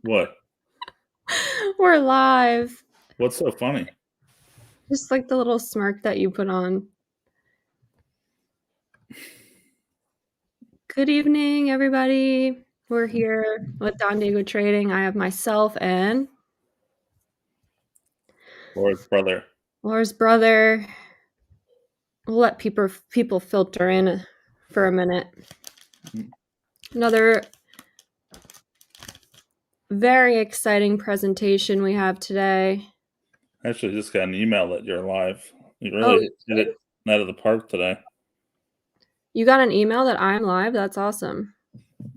What? We're live. What's so funny? Just like the little smirk that you put on. Good evening, everybody. We're here with Don Diego Trading. I have myself and Laura's brother. Laura's brother. We'll let people filter in for a minute. Another very exciting presentation we have today. I actually just got an email that you're live. You Oh, really hit it out of the park today. you got an email that I'm live? That's awesome.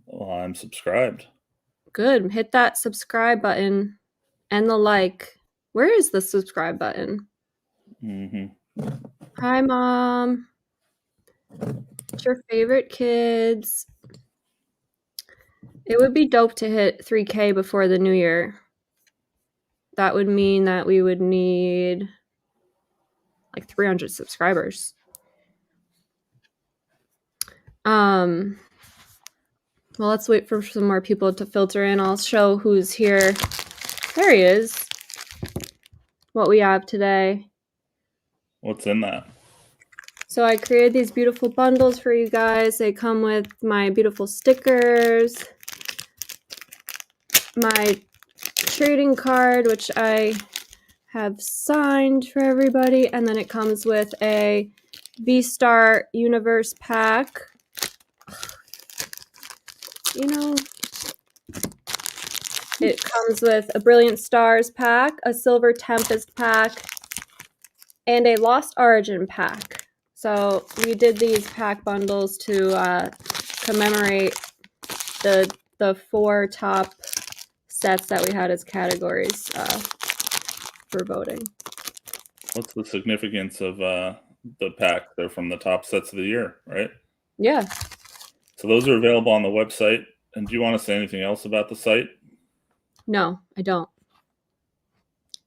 Well, I'm subscribed. Good. Hit that subscribe button and the like. Where is the subscribe button? Mm-hmm. Hi, Mom. What's your favorite kids? It would be dope to hit 3K before the new year. That would mean that we would need like 300 subscribers. Well, let's wait for some more people to filter in. I'll show who's here. There he is. What we have today. What's in that? So I created these beautiful bundles for you guys. They come with my beautiful stickers, my trading card, which I have signed for everybody, and then it comes with a V-Star Universe pack. You know, it comes with a Brilliant Stars pack, a Silver Tempest pack, and a Lost Origin pack. So we did these pack bundles to commemorate the 4 top sets that we had as categories for voting. What's the significance of the pack? They're from the top sets of the year, right? Yeah. So those are available on the website. And do you want to say anything else about the site? No, I don't.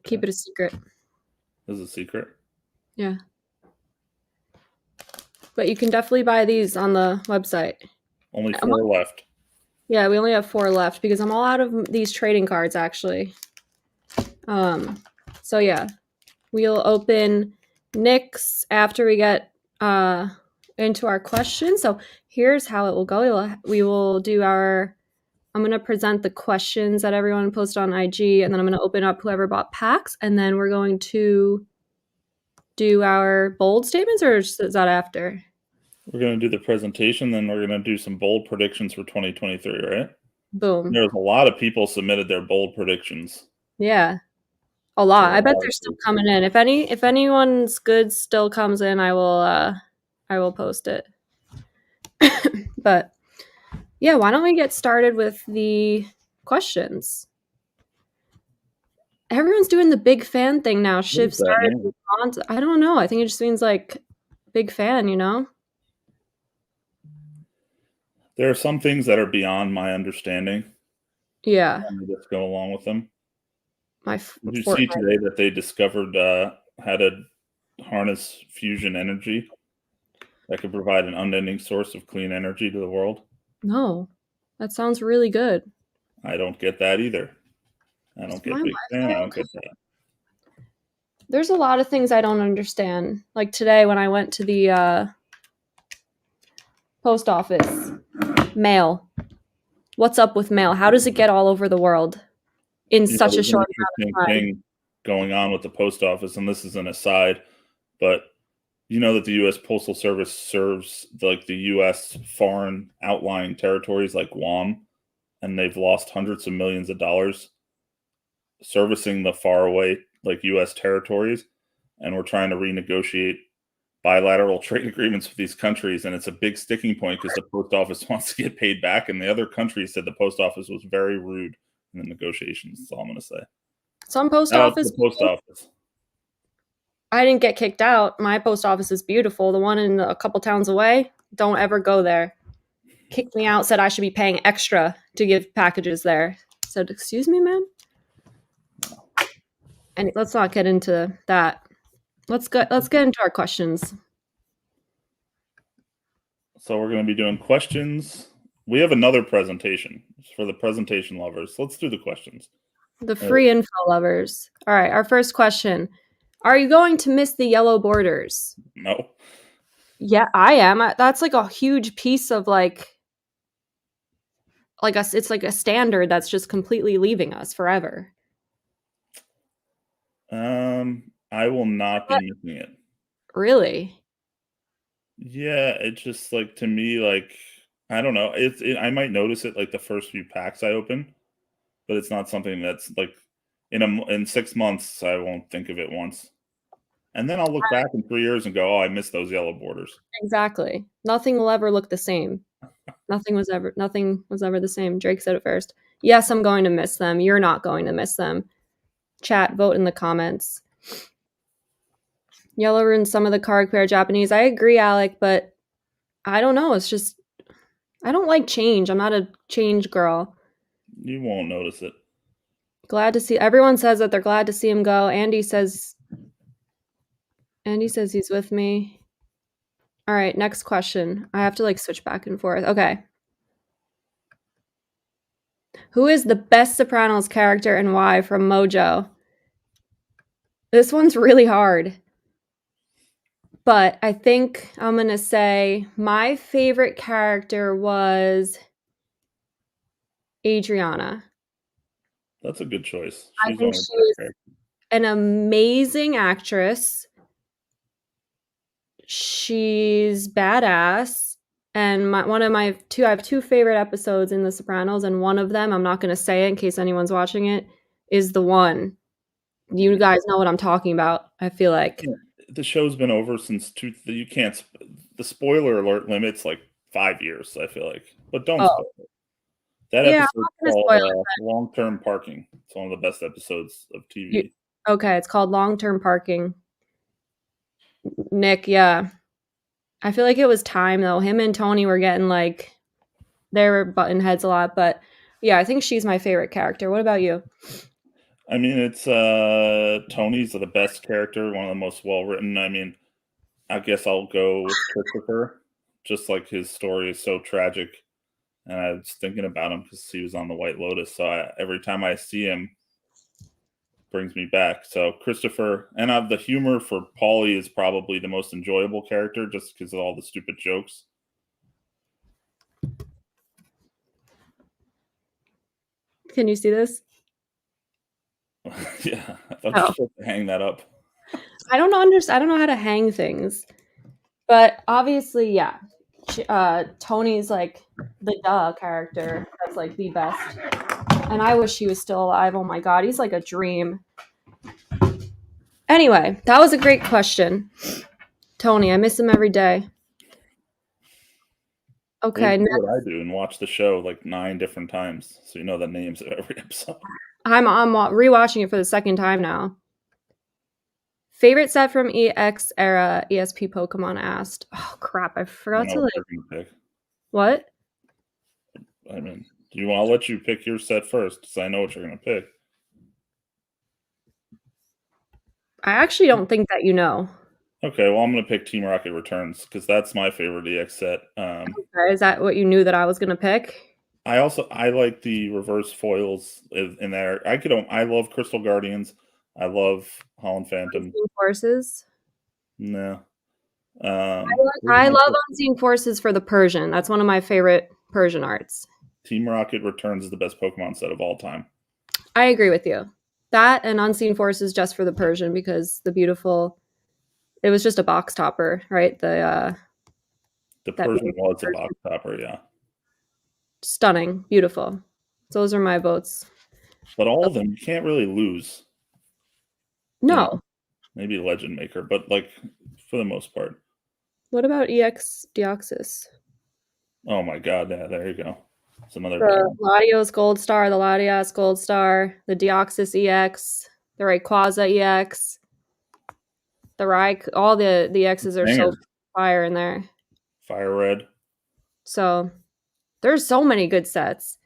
Keep it a secret. This is a secret. Yeah. But you can definitely buy these on the website. Only 4 left. Yeah, we only have 4 left because I'm all out of these trading cards, actually. So yeah, we'll open Nick's after we get into our questions. So here's how it will go. We will do I'm going to present the questions that everyone posted on IG, and then I'm going to open up whoever bought packs, and then we're going to do our bold statements, or is that after? We're going to do the presentation, then we're going to do some bold predictions for 2023, right? Boom. There's a lot of people submitted their bold predictions. Yeah. A lot. I bet they're still coming in. If anyone's good still comes in, I will post it. But yeah, why don't we get started with the questions? Everyone's doing the big fan thing now. Shiv started. I don't know. I think it just means like big fan, you know? There are some things that are beyond my understanding. Yeah. And just go along with them. Did you see today that they discovered how to harness fusion energy that could provide an unending source of clean energy to the world? No. That sounds really good. I don't get that either. I don't get big fan. I don't get that. There's a lot of things I don't understand. Like today when I went to the post office, mail. What's up with mail? How does it get all over the world in such a short amount of time? Thing going on with the post office, and this is an aside, but you know that the U.S. Postal Service serves like the U.S. foreign outlying territories like Guam, and they've lost hundreds of millions of dollars servicing the faraway like U.S. territories, and we're trying to renegotiate bilateral trade agreements with these countries, and it's a big sticking point because the post office wants to get paid back, and the other countries said the post office was very rude in the negotiations. That's all I'm going to say. Some post office. I didn't get kicked out. My post office is beautiful. The one in a couple towns away, don't ever go there. Kicked me out, said I should be paying extra to give packages there. I said, excuse me, ma'am? And let's not get into that. Let's get into our questions. So we're going to be doing questions, We have another presentation for the presentation lovers. Let's do the questions. The free info lovers. All right, our first question. Are you going to miss the yellow borders? No. Yeah, I am. That's like a huge piece of it's like a standard that's just completely leaving us forever. I will not be missing it. Really? Yeah, it's just like to me, like I don't know. I might notice it like the first few packs I open, but it's not something that's like in 6 months I won't think of it once, and then I'll look back in 3 years and go, "Oh, I missed those yellow borders." Exactly. Nothing will ever look the same. Nothing was ever the same. Drake said it first. Yes, I'm going to miss them. You're not going to miss them. Chat, vote in the comments. Yellow ruins some of the card pair Japanese. I agree, Alec, but I don't know. It's just I don't like change. I'm not a change girl. You won't notice it. Glad to see everyone says that they're glad to see him go. Andy says he's with me. All right, next question. I have to like switch back and forth. Okay. Who is the best Sopranos character and why from Mojo? This one's really hard. But I think I'm going to say my favorite character was Adriana. That's a good choice. I She's think one of she the is an amazing actress. She's badass. And I have two favorite episodes in The Sopranos, and one of them, I'm not going to say it in case anyone's watching it, is the one. You guys know what I'm talking about, I feel like. The show's been over since you can't. The spoiler alert limit's like 5 years. I feel like, but don't spoil it. That Yeah, episode's called "Long-Term Parking." It's one of the best episodes of TV. Okay, it's called Long-Term Parking. Nick, yeah. I feel like it was time though. Him and Tony were getting like they were button heads a lot, but yeah, I think she's my favorite character. What about you? I mean, it's Tony's the best character, one of the most well written. I mean, I guess I'll go with Christopher. Just like his story is so tragic, and I was thinking about him because he was on the White Lotus. So every time I see him, brings me back. So Christopher, and the humor for Paulie is probably the most enjoyable character, just because of all the stupid jokes. Can you see this? Yeah, I thought you were supposed to hang that up. I don't know how to hang things, but obviously, yeah. Tony's like the character. That's like the best, and I wish he was still alive. Oh my god, he's like a dream. Anyway, that was a great question, Tony. I miss him every day. Okay, Do what I do and watch the show like 9 different times, so you know the names of every episode. I'm rewatching it for the second time now. Favorite set from EX era? ESP Pokemon asked. Oh crap! I forgot to like. What? I mean, I'll let you pick your set first, so I know what you're gonna pick. I actually don't think that you know. Okay, well, I'm gonna pick Team Rocket Returns because that's my favorite EX set. Okay, is that what you knew that I was gonna pick? I like the reverse foils in there. I love Crystal Guardians. I love Holland Phantom. Unseen Forces. No. I love Unseen Forces for the Persian. That's one of my favorite Persian arts. Team Rocket Returns is the best Pokemon set of all time. I agree with you. That and Unseen Forces just for the Persian because it was just a box topper, right? The Persian was a box topper, yeah. Stunning, beautiful. Those are my votes. But all of them, you can't really lose. No. You know, maybe Legend Maker, but like for the most part. What about EX Deoxys? Oh my god, yeah, there you go. It's another Latios Gold Star, the Latias Gold Star, the Deoxys EX, the Rayquaza EX, the all the EXs are so fire in there. Fire Red. So there's so many good sets.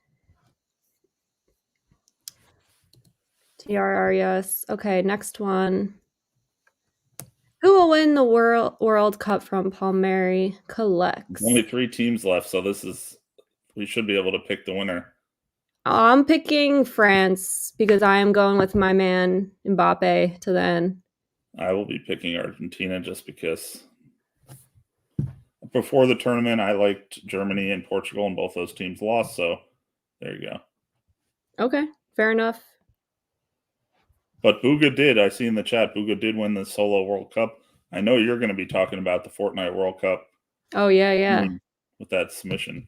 TRRES. Okay, next one. Who will win the World Cup from Palmieri Collects? Only 3 teams left, so this is we should be able to pick the winner. I'm picking France because I am going with my man Mbappe to the end. I will be picking Argentina just because before the tournament I liked Germany and Portugal, and both those teams lost. So there you go. Okay, fair enough. But Booga did. I see in the chat, Booga did win the solo World Cup. I know you're going to be talking about the Fortnite World Cup. Oh yeah. With that submission.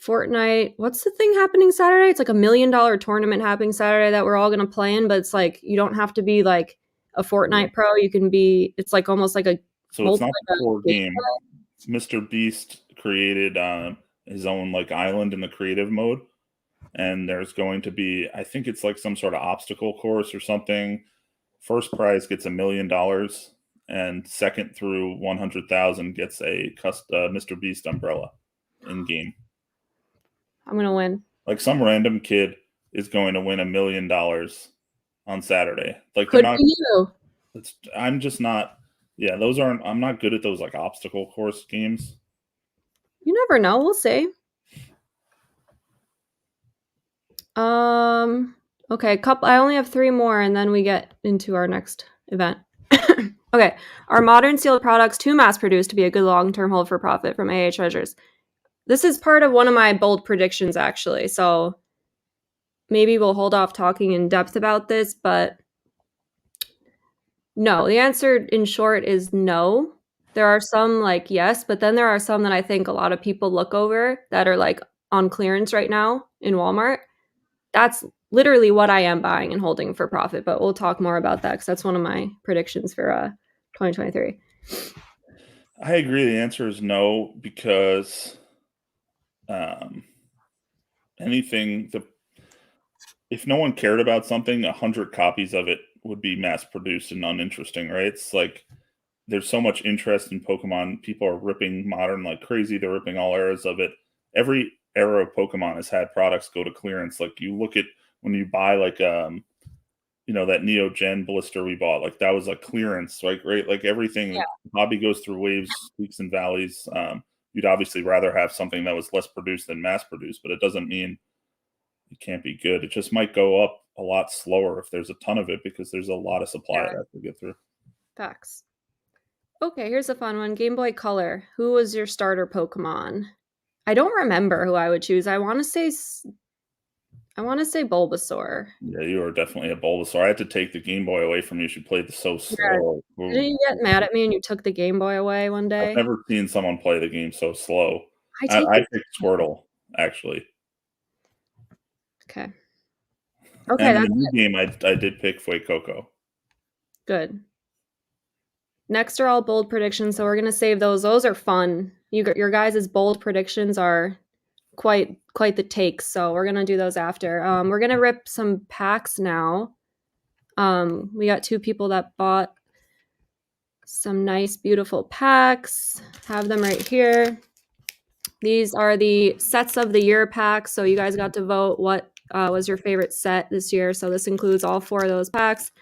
Fortnite. What's the thing happening Saturday? It's like $1 million tournament happening Saturday that we're all gonna play in, but it's like you don't have to be like a Fortnite pro. You can be. It's like almost like a. So it's not the core game. Mr. Beast created his own like island in the creative mode, and there's going to be, I think it's like some sort of obstacle course or something. First prize gets $1 million, and second through 100,000 gets a Mr. Beast umbrella in game. I'm gonna win. Like some random kid is going to win $1 million on Saturday. Like Could be you. I'm just not. Yeah, those aren't. I'm not good at those like obstacle course games. You never know. We'll see. Okay, I only have 3 more, and then we get into our next event. Okay, are modern sealed products too mass-produced to be a good long-term hold for profit from AA Treasures? This is part of one of my bold predictions, actually. So maybe we'll hold off talking in depth about this, but no. The answer, in short, is no. There are some like yes, but then there are some that I think a lot of people look over that are like on clearance right now in Walmart. That's literally what I am buying and holding for profit, but we'll talk more about that because that's one of my predictions for 2023. I agree. The answer is no, because anything if no one cared about something, 100 copies of it would be mass produced and uninteresting, right? It's like there's so much interest in Pokemon. People are ripping modern like crazy. They're ripping all eras of it. Every era of Pokemon has had products go to clearance. Like you look at when you buy like that Neo Gen blister we bought, like that was like clearance, like right, like everything. Yeah. Hobby goes through waves, peaks and valleys. You'd obviously rather have something that was less produced than mass produced, but it doesn't mean it can't be good. It just might go up a lot slower if there's a ton of it because there's a lot of supply it has to get through. Facts. Okay, here's a fun one. Game Boy Color. Who was your starter Pokemon? I don't remember who I would choose. I want to say Bulbasaur. Yeah, you are definitely a Bulbasaur. I had to take the Game Boy away from you. She played so slow. Yeah. Didn't you get mad at me and you took the Game Boy away one day? I've never seen someone play the game so slow. I picked Squirtle, actually. Okay. And in the new game, I did pick Fuecoco. Good. Next are all bold predictions, so we're gonna save those. Those are fun. Your guys' bold predictions are quite the takes, so we're gonna do those after. We're gonna rip some packs now. We got 2 people that bought some nice, beautiful packs. Have them right here. These are the sets of the year packs, so you guys got to vote what was your favorite set this year. So this includes all 4 of those packs,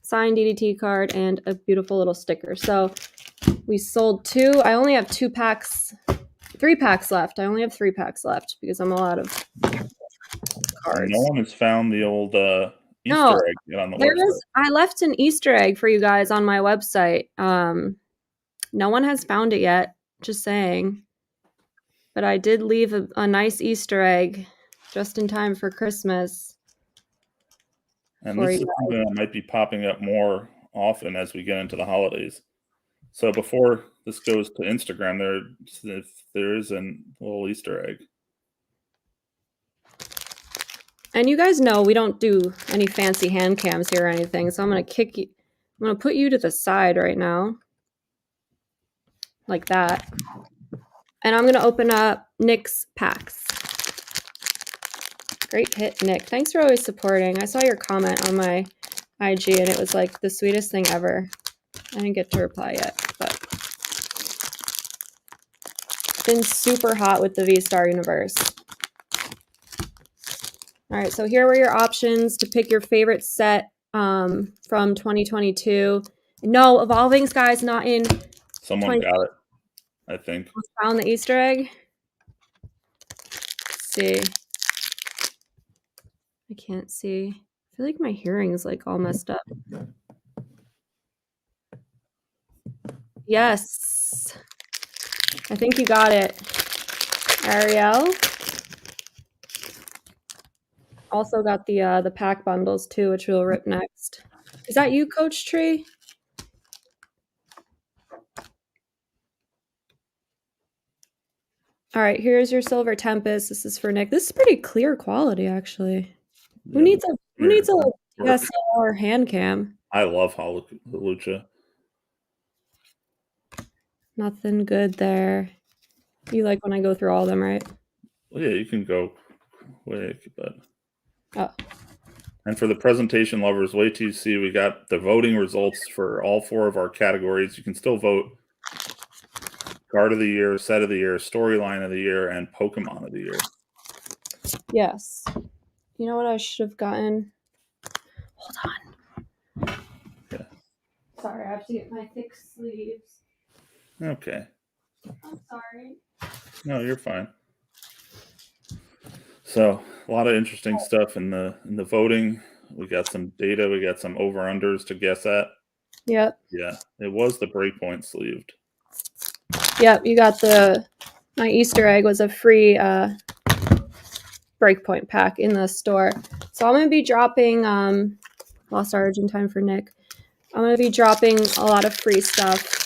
signed DDT card, and a beautiful little sticker. So we sold 2. I only have 3 packs left. I only have 3 packs left because I'm all out of cards. No one has found the old Easter egg yet on the website. I left an Easter egg for you guys on my website. No one has found it yet, just saying. But I did leave a nice Easter egg just in time for Christmas. And this is something that might be popping up more often as we get into the holidays. So before this goes to Instagram, there is a little Easter egg. And you guys know we don't do any fancy hand cams here or anything, so I'm going to put you to the side right now. Like that. And I'm going to open up Nick's packs. Great hit, Nick. Thanks for always supporting. I saw your comment on my IG, and it was like the sweetest thing ever. I didn't get to reply yet, but it's been super hot with the V-Star universe. All right, so here were your options to pick your favorite set from 2022. No, Evolvings, guys, not in. Someone got it, I think. Found the Easter egg. see. I can't see. I feel like my hearing is like all messed up. Yes. I think you got it. Ariel. Also got the pack bundles too, which we'll rip next. Is that you, Coach Tree? All right, here's your Silver Tempest. This is for Nick. This is pretty clear quality, actually. Who needs a DSLR hand cam? I love Halucha. Nothing good there. You like when I go through all of them, right? Well, yeah, you can go quick, but. Oh. And for the presentation lovers, wait till you see we got the voting results for all 4 of our categories. You can still vote Card of the Year, Set of the Year, Storyline of the Year, and Pokemon of the Year. Yes. You know what I should have gotten? Hold on. Yeah. Sorry, I have to get my thick sleeves. Okay. I'm sorry. No, you're fine. So a lot of interesting stuff in the voting. We got some data. We got some over-unders to guess at. Yep. Yeah, it was the Breakpoint sleeved. Yep, you got my Easter egg was a free Breakpoint pack in the store. So I'm going to be dropping Lost Argentine for Nick. I'm going to be dropping a lot of free stuff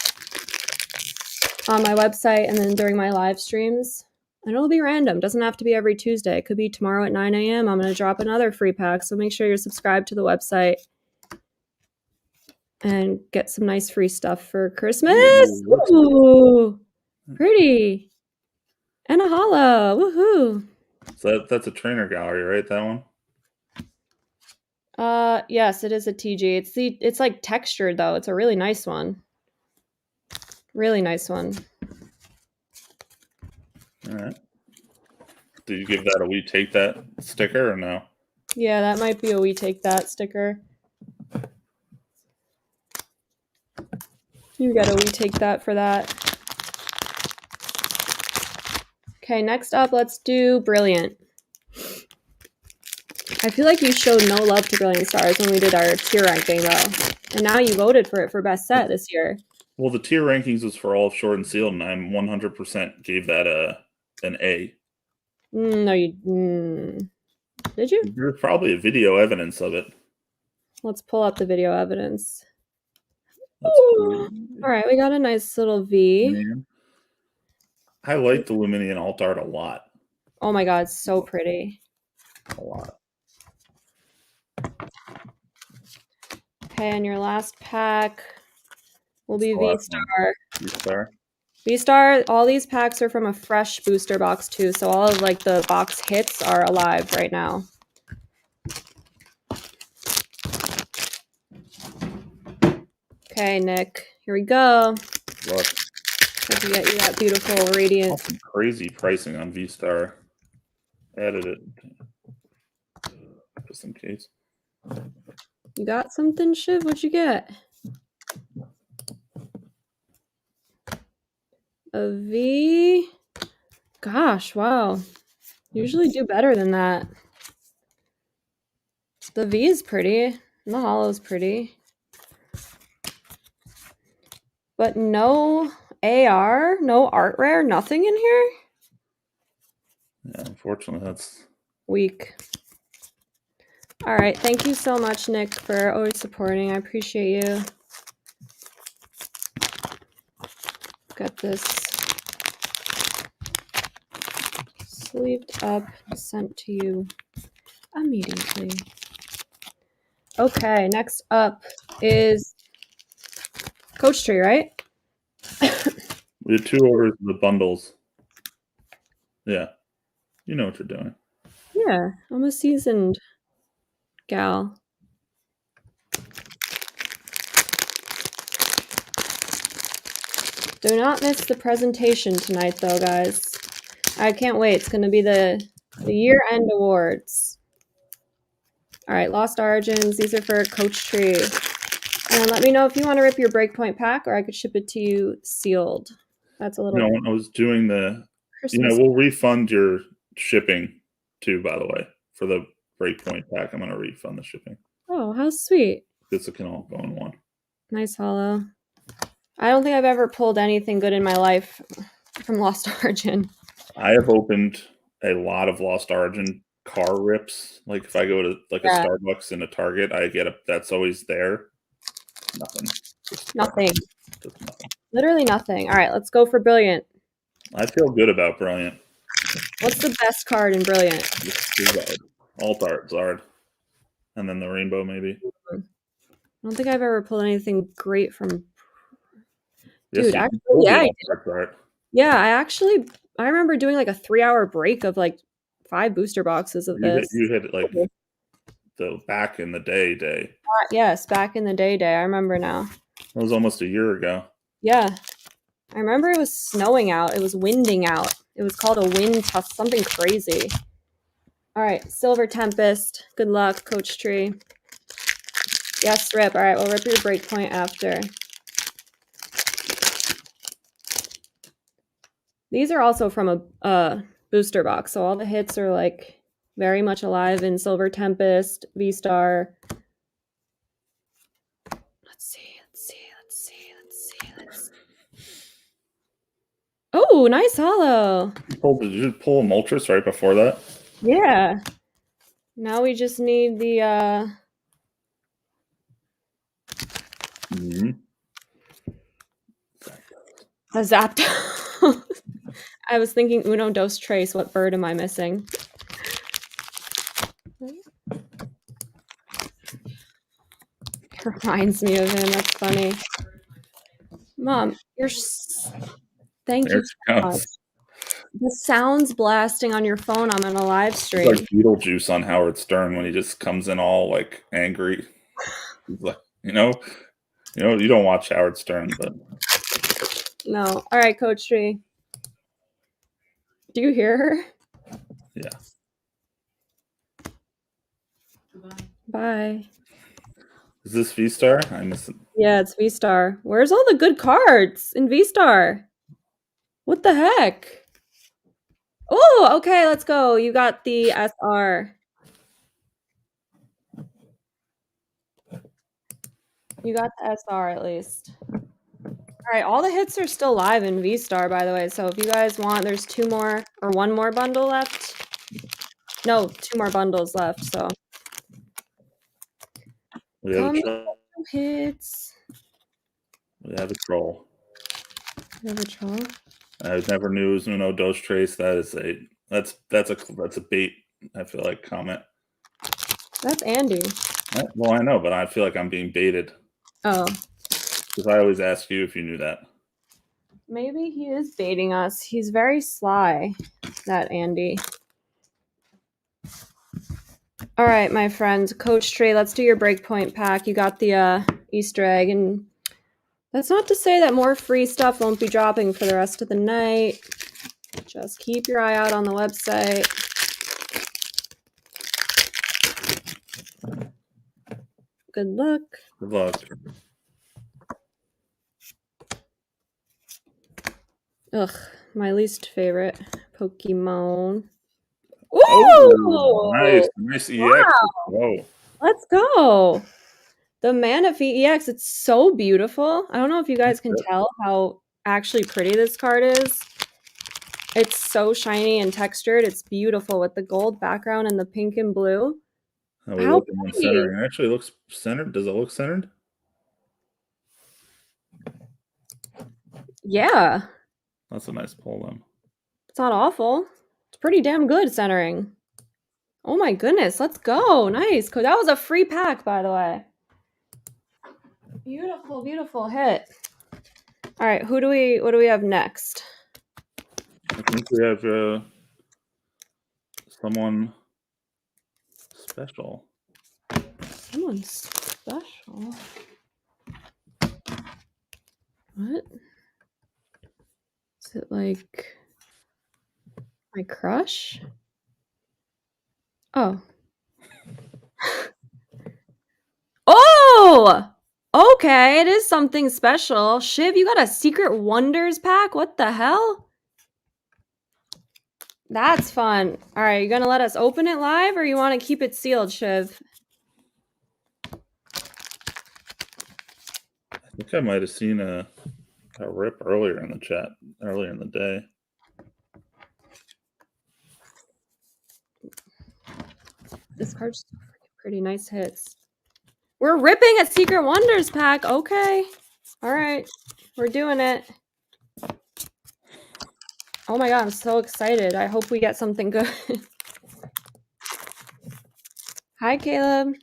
on my website and then during my live streams. And it'll be random. Doesn't have to be every Tuesday. It could be tomorrow at 9 a.m. I'm going to drop another free pack. So make sure you're subscribed to the website and get some nice free stuff for Christmas. Ooh, pretty. And a hollow. Woohoo. So that's a trainer gallery, right? That one? Yes, it is a TG. It's like textured though. It's a really nice one. Really nice one. All right. Did you give that a "we take that" sticker or no? Yeah, that might be a "we take that" sticker. You got a "we take that" for that. Okay, next up, let's do Brilliant. I feel like you showed no love to Brilliant Stars when we did our tier ranking though. And now you voted for it for best set this year. Well, the tier rankings was for all of Short and Sealed, and I 100% gave that an A. No, you did you? There's probably a video evidence of it. Let's pull up the video evidence. All right, we got a nice little V. Man. I like the Luminian alt art a lot. Oh my god, it's so pretty. A lot. Okay, and your last pack will be V-Star. V-Star. V-Star, all these packs are from a fresh booster box too, so all of like the box hits are alive right now. Okay, Nick, here we go. Look. Let's get you that beautiful radiant. Some crazy pricing on V-Star. Added it just in case. You got something, Shiv? What'd you get? A V? Gosh, wow. Usually do better than that. The V is pretty, and the hollow is pretty. But no AR, no art rare, nothing in here? Yeah, unfortunately, that's weak. All right, thank you so much, Nick, for always supporting. I appreciate you. Got this sleeved up, sent to you immediately. Okay, next up is Coach Tree, right? We had 2 orders of the bundles. Yeah. You know what you're doing. Yeah, I'm a seasoned gal. Do not miss the presentation tonight, though, guys. I can't wait. It's going to be the year-end awards. All right, Lost Origins. These are for Coach Tree. And let me know if you want to rip your Breakpoint pack, or I could ship it to you sealed. That's a little. No, I was doing the. Christmas. We'll refund your shipping too, by the way. For the breakpoint pack, I'm gonna refund the shipping. Oh, how sweet. This can all go in one. Nice hollow. I don't think I've ever pulled anything good in my life from Lost Origin. I have opened a lot of Lost Origin car rips. Like if I go to like a Starbucks and a Target, I get that's always there. Nothing. Nothing. Just nothing. Literally nothing. All right, let's go for Brilliant. I feel good about Brilliant. What's the best card in Brilliant? Alt art, Zard. And then the rainbow, maybe. I don't think I've ever pulled anything great from. Yes, Dude, actually, yeah. Yeah, I remember doing like a 3-hour break of like 5 booster boxes of this. You hit like the back in the day. Yes, back in the day. I remember now. That was almost a year ago. Yeah. I remember it was snowing out. It was winding out. It was called a wind tusk, something crazy. All right, Silver Tempest. Good luck, Coach Tree. Yes, rip. All right, we'll rip your breakpoint after. These are also from a booster box, so all the hits are like very much alive in Silver Tempest, V-Star. Let's see. Oh, nice hollow. Did you pull a Moltres right before that? Yeah. Now we just need the a Zapdos. I was thinking Uno Dos Tres. What bird am I missing? Reminds me of him. That's funny. Mom, thank you so much. The sounds blasting on your phone. I'm on a live stream. It's like Beetlejuice on Howard Stern when he just comes in all like angry. He's like, you don't watch Howard Stern, but no. All right, Coach Tree. Do you hear her? Yeah. Bye. Is this V-Star? I miss it. Yeah, it's V-Star. Where's all the good cards in V-Star? What the heck? Oh, okay, let's go. You got the SR. You got the SR at least. All right, all the hits are still live in V-Star, by the way. So if you guys want, there's 2 more or 1 more bundle left. No, 2 more bundles left. So We have a hits. We have a troll. You have a troll? I never knew it was Uno Dos Tres. That's a bait. I feel like comment. That's Andy. Well, I know, but I feel like I'm being baited. Oh. Because I always ask you if you knew that. Maybe he is baiting us. He's very sly, that Andy. All right, my friend, Coach Trey, let's do your breakpoint pack. You got the Easter egg, and that's not to say that more free stuff won't be dropping for the rest of the night. Just keep your eye out on the website. Good luck. Good luck. Ugh, my least favorite Pokemon. Ooh! Oh, nice EX. Wow. Whoa. Let's go. The Manaphy EX, it's so beautiful. I don't know if you guys can tell how actually pretty this card is. It's so shiny and textured. It's beautiful with the gold background and the pink and blue. How pretty. It actually looks centered. Does it look centered? Yeah. That's a nice pull, then. It's not awful. It's pretty damn good centering. Oh my goodness, let's go. Nice. That was a free pack, by the way. Beautiful, beautiful hit. All right, what do we have next? I think we have someone special. Someone special? What? Is it like my crush? Oh. Oh! Okay, it is something special. Shiv, you got a Secret Wonders pack? What the hell? That's fun. All right, you gonna let us open it live, or you want to keep it sealed, Shiv? I think I might have seen a rip earlier in the chat, earlier in the day. This card's pretty nice hits. We're ripping a Secret Wonders pack. Okay. All right. We're doing it. Oh my god, I'm so excited. I hope we get something good. Hi, Caleb.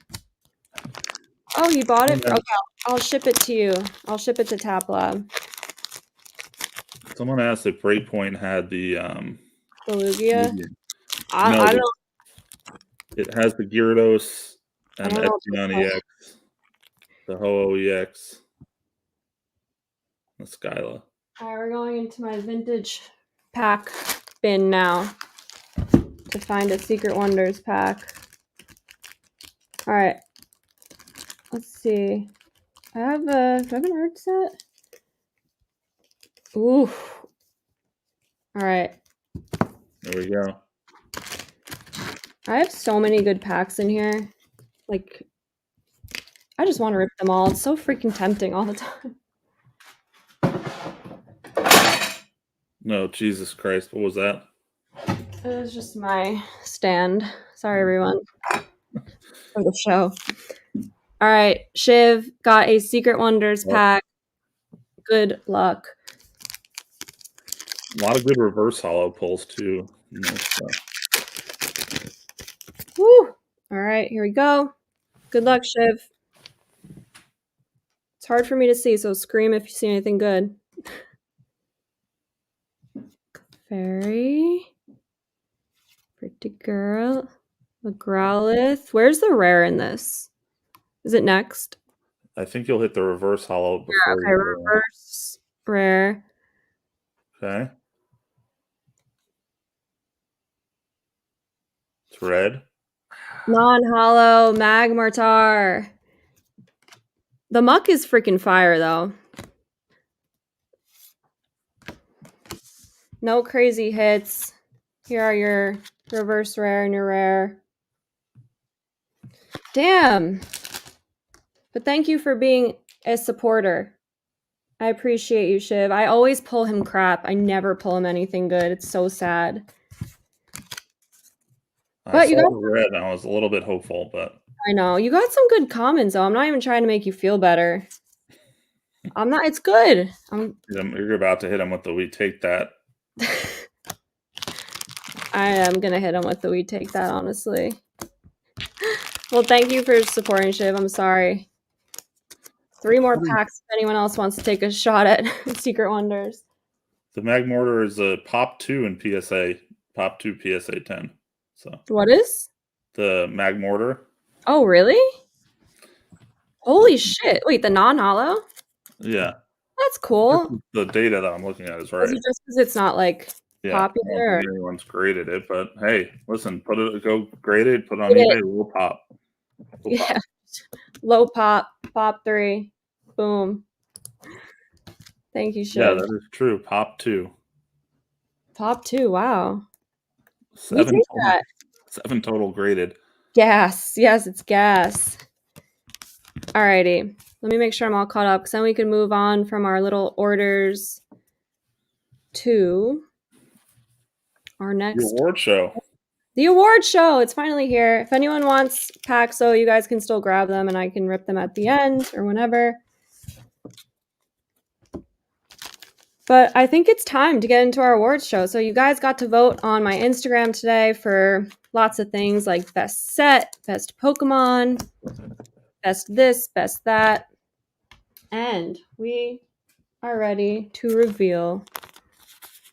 Oh, you bought it? Okay, I'll ship it to you. I'll ship it to Tap Lab. Someone asked if Breakpoint had the Belugia? medium. I No, don't it has the Gyarados and know. Epion EX, the Ho-Oh EX, the Skyla. All right, we're going into my vintage pack bin now to find a Secret Wonders pack. All right. Let's see. Do I have an art set? Ooh. All right. There we go. I have so many good packs in here. Like, I just want to rip them all. It's so freaking tempting all the time. No, Jesus Christ. What was that? It was just my stand. Sorry, everyone, for the show. All right. Shiv got a Secret Wonders pack. Good luck. A lot of good reverse hollow pulls, too. Woo! All right, here we go. Good luck, Shiv. It's hard for me to see, so scream if you see anything good. Fairy. Pretty girl. A Growlithe. Where's the rare in this? Is it next? I think you'll hit the reverse hollow before Yeah, okay, reverse rare. Okay. It's red. Non-hollow Magmartar. The muck is freaking fire, though. No crazy hits. Here are your reverse rare and your rare. Damn. But thank you for being a supporter. I appreciate you, Shiv. I always pull him crap. I never pull him anything good. It's so sad. I saw the red and I was a little bit hopeful, but I know. You got some good comments, though. I'm not even trying to make you feel better. I'm not. It's good. You're about to hit him with the "we take that." I am going to hit him with the "we take that," honestly. Well, thank you for supporting, Shiv. I'm sorry. 3 more packs if anyone else wants to take a shot at Secret Wonders. The Magmortar is a Pop 2 in PSA. Pop 2 PSA 10. So what is? The Magmortar. Oh, really? Holy shit. Wait, the non-hollow? Yeah. That's cool. The data that I'm looking at is right. Is it just because it's not like popular? I don't think anyone's graded it, but hey, listen, go grade it, put it on eBay, low pop. Yeah. Low pop, pop 3. Boom. Thank you, Shiv. Yeah, that is true. Pop 2. Pop 2, wow. 7 total graded. Gas. Yes, it's gas. Alrighty. Let me make sure I'm all caught up because then we can move on from our little orders to our next The award show. The award show. It's finally here. If anyone wants packs, so you guys can still grab them and I can rip them at the end or whenever. But I think it's time to get into our awards show. So you guys got to vote on my Instagram today for lots of things like best set, best Pokemon, best this, best that. And we are ready to reveal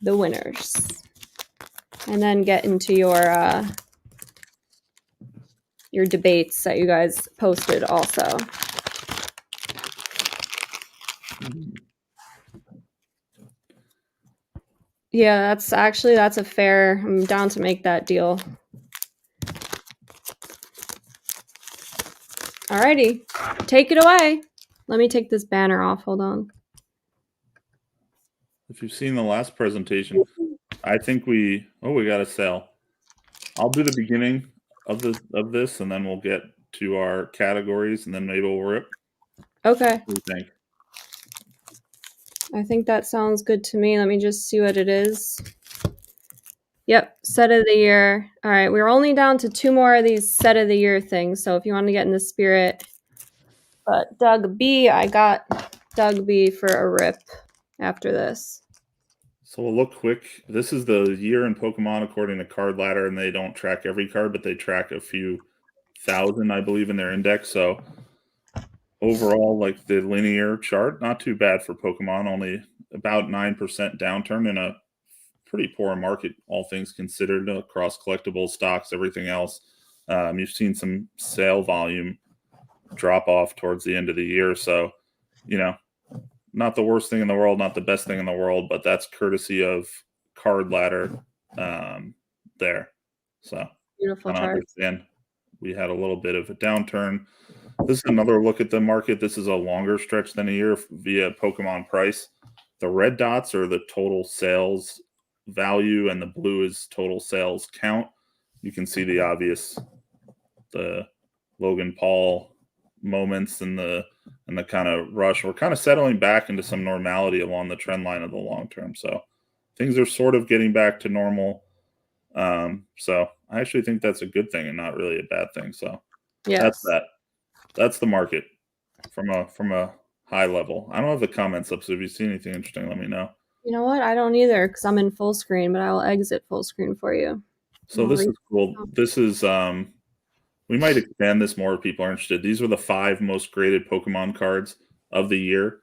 the winners. And then get into your debates that you guys posted also. Yeah, that's a fair. I'm down to make that deal. Alrighty, take it away. Let me take this banner off. Hold on. If you've seen the last presentation, I think we got a sale. I'll do the beginning of this, and then we'll get to our categories, and then maybe we'll rip. Okay. What do you think? I think that sounds good to me. Let me just see what it is. Yep, set of the year. All right, we're only down to 2 more of these set of the year things. So if you want to get in the spirit, but Doug B, I got Doug B for a rip after this. So we'll look quick. This is the year in Pokemon according to Card Ladder, and they don't track every card, but they track a few thousand, I believe, in their index. So overall, like the linear chart, not too bad for Pokemon. Only about 9% downturn in a pretty poor market, all things considered, across collectibles, stocks, everything else. You've seen some sale volume drop off towards the end of the year. So, not the worst thing in the world, not the best thing in the world, but that's courtesy of Card Ladder there. So, Beautiful kind of chart. understand we had a little bit of a downturn. This is another look at the market. This is a longer stretch than a year via Pokemon price. The red dots are the total sales value, and the blue is total sales count. You can see the obvious, the Logan Paul moments and the kind of rush. We're kind of settling back into some normality along the trend line of the long term. So things are sort of getting back to normal. So I actually think that's a good thing and not really a bad thing. So that's Yes. that. That's the market from a high level. I don't have the comments up, so if you see anything interesting, let me know. You know what? I don't either because I'm in full screen, but I will exit full screen for you. So I'll this read. is cool. This is we might expand this more if people are interested. These were the 5 most graded Pokemon cards of the year.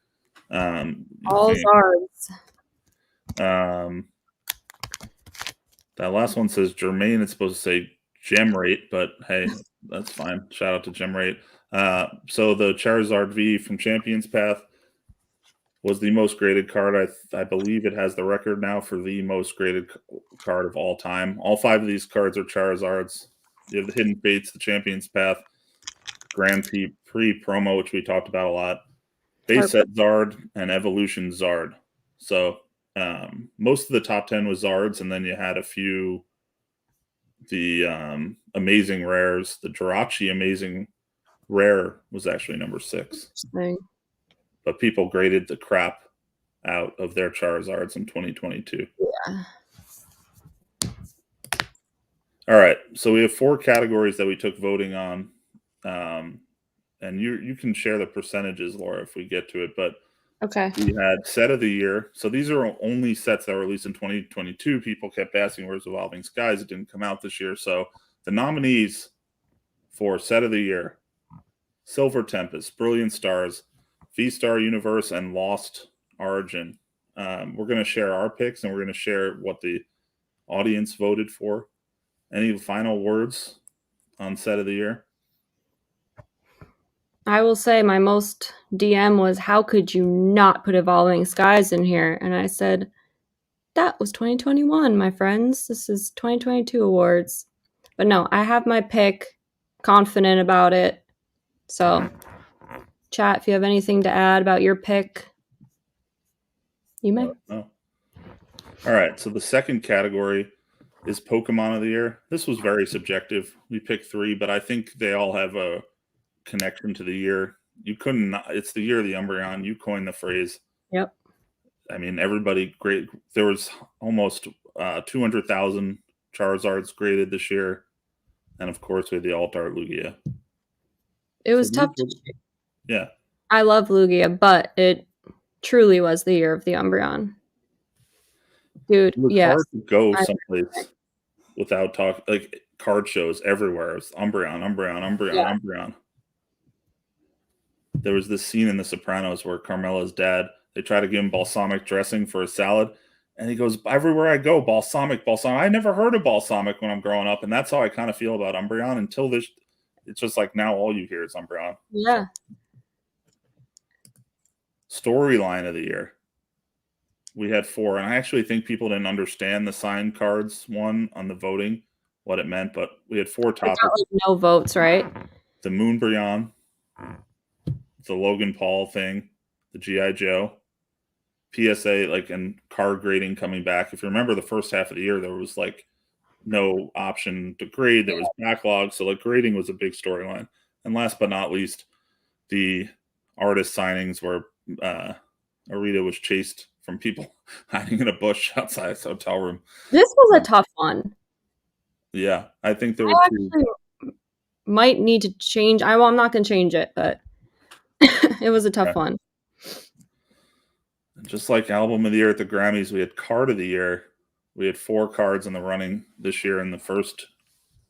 All Zards. That last one says Germain. It's supposed to say Gemrate, but hey, that's fine. Shout out to Gemrate. So the Charizard V from Champions Path was the most graded card. I believe it has the record now for the most graded card of all time. All 5 of these cards are Charizards. You have the Hidden Fates, the Champions Path, Grand Prix promo, which we talked about a lot, base set Zard, and Evolution Zard. So most of the top 10 was Zards, and then you had a few the amazing rares. The Jirachi amazing rare was actually number 6. But people graded the crap out of their Charizards in 2022. Yeah. All right, so we have 4 categories that we took voting on, and you can share the percentages, Laura, if we get to it. But Okay. we had set of the year. So these are only sets that were released in 2022. People kept asking, where's Evolving Skies? It didn't come out this year. So the nominees for set of the year: Silver Tempest, Brilliant Stars, V-Star Universe, and Lost Origin. We're going to share our picks, and we're going to share what the audience voted for. Any final words on set of the year? I will say my most DM was, how could you not put Evolving Skies in here? And I said, that was 2021, my friends. This is 2022 awards. But no, I have my pick, confident about it. So, chat, if you have anything to add about your pick, you may. No. All right, so the second category is Pokemon of the Year. This was very subjective. We picked 3, but I think they all have a connection to the year. You couldn't. It's the year of the Umbreon. You coined the phrase. Yep. I mean, everybody great. There was almost 200,000 Charizards graded this year, and of course we had the Alt-Art Lugia. It was So tough. Yeah. I love Lugia, but it truly was the year of the Umbreon. Dude, It's yes. hard to go someplace without talking, like card shows everywhere. It's Umbreon. There was this scene in The Sopranos where Carmela's dad, they try to give him balsamic dressing for a salad, and he goes, everywhere I go, balsamic. I never heard of balsamic when I'm growing up, and that's how I kind of feel about Umbreon until this. It's just like now all you hear is Umbreon. Yeah. Storyline of the year. We had 4, and I actually think people didn't understand the signed cards one on the voting, what it meant, but we had 4 topics. No votes, right? The Moonbreon, the Logan Paul thing, the G.I. Joe, PSA like and card grading coming back. If you remember the first half of the year, there was like no option to grade. There was backlog, so like grading was a big storyline. And last but not least, the artist signings where Arita was chased from people hiding in a bush outside his hotel room. This was a tough one. Yeah, I think there were I two. actually might need to change. I'm not going to change it, but it was a tough one. Just like album of the year at the Grammys, we had card of the year. We had 4 cards in the running this year in the first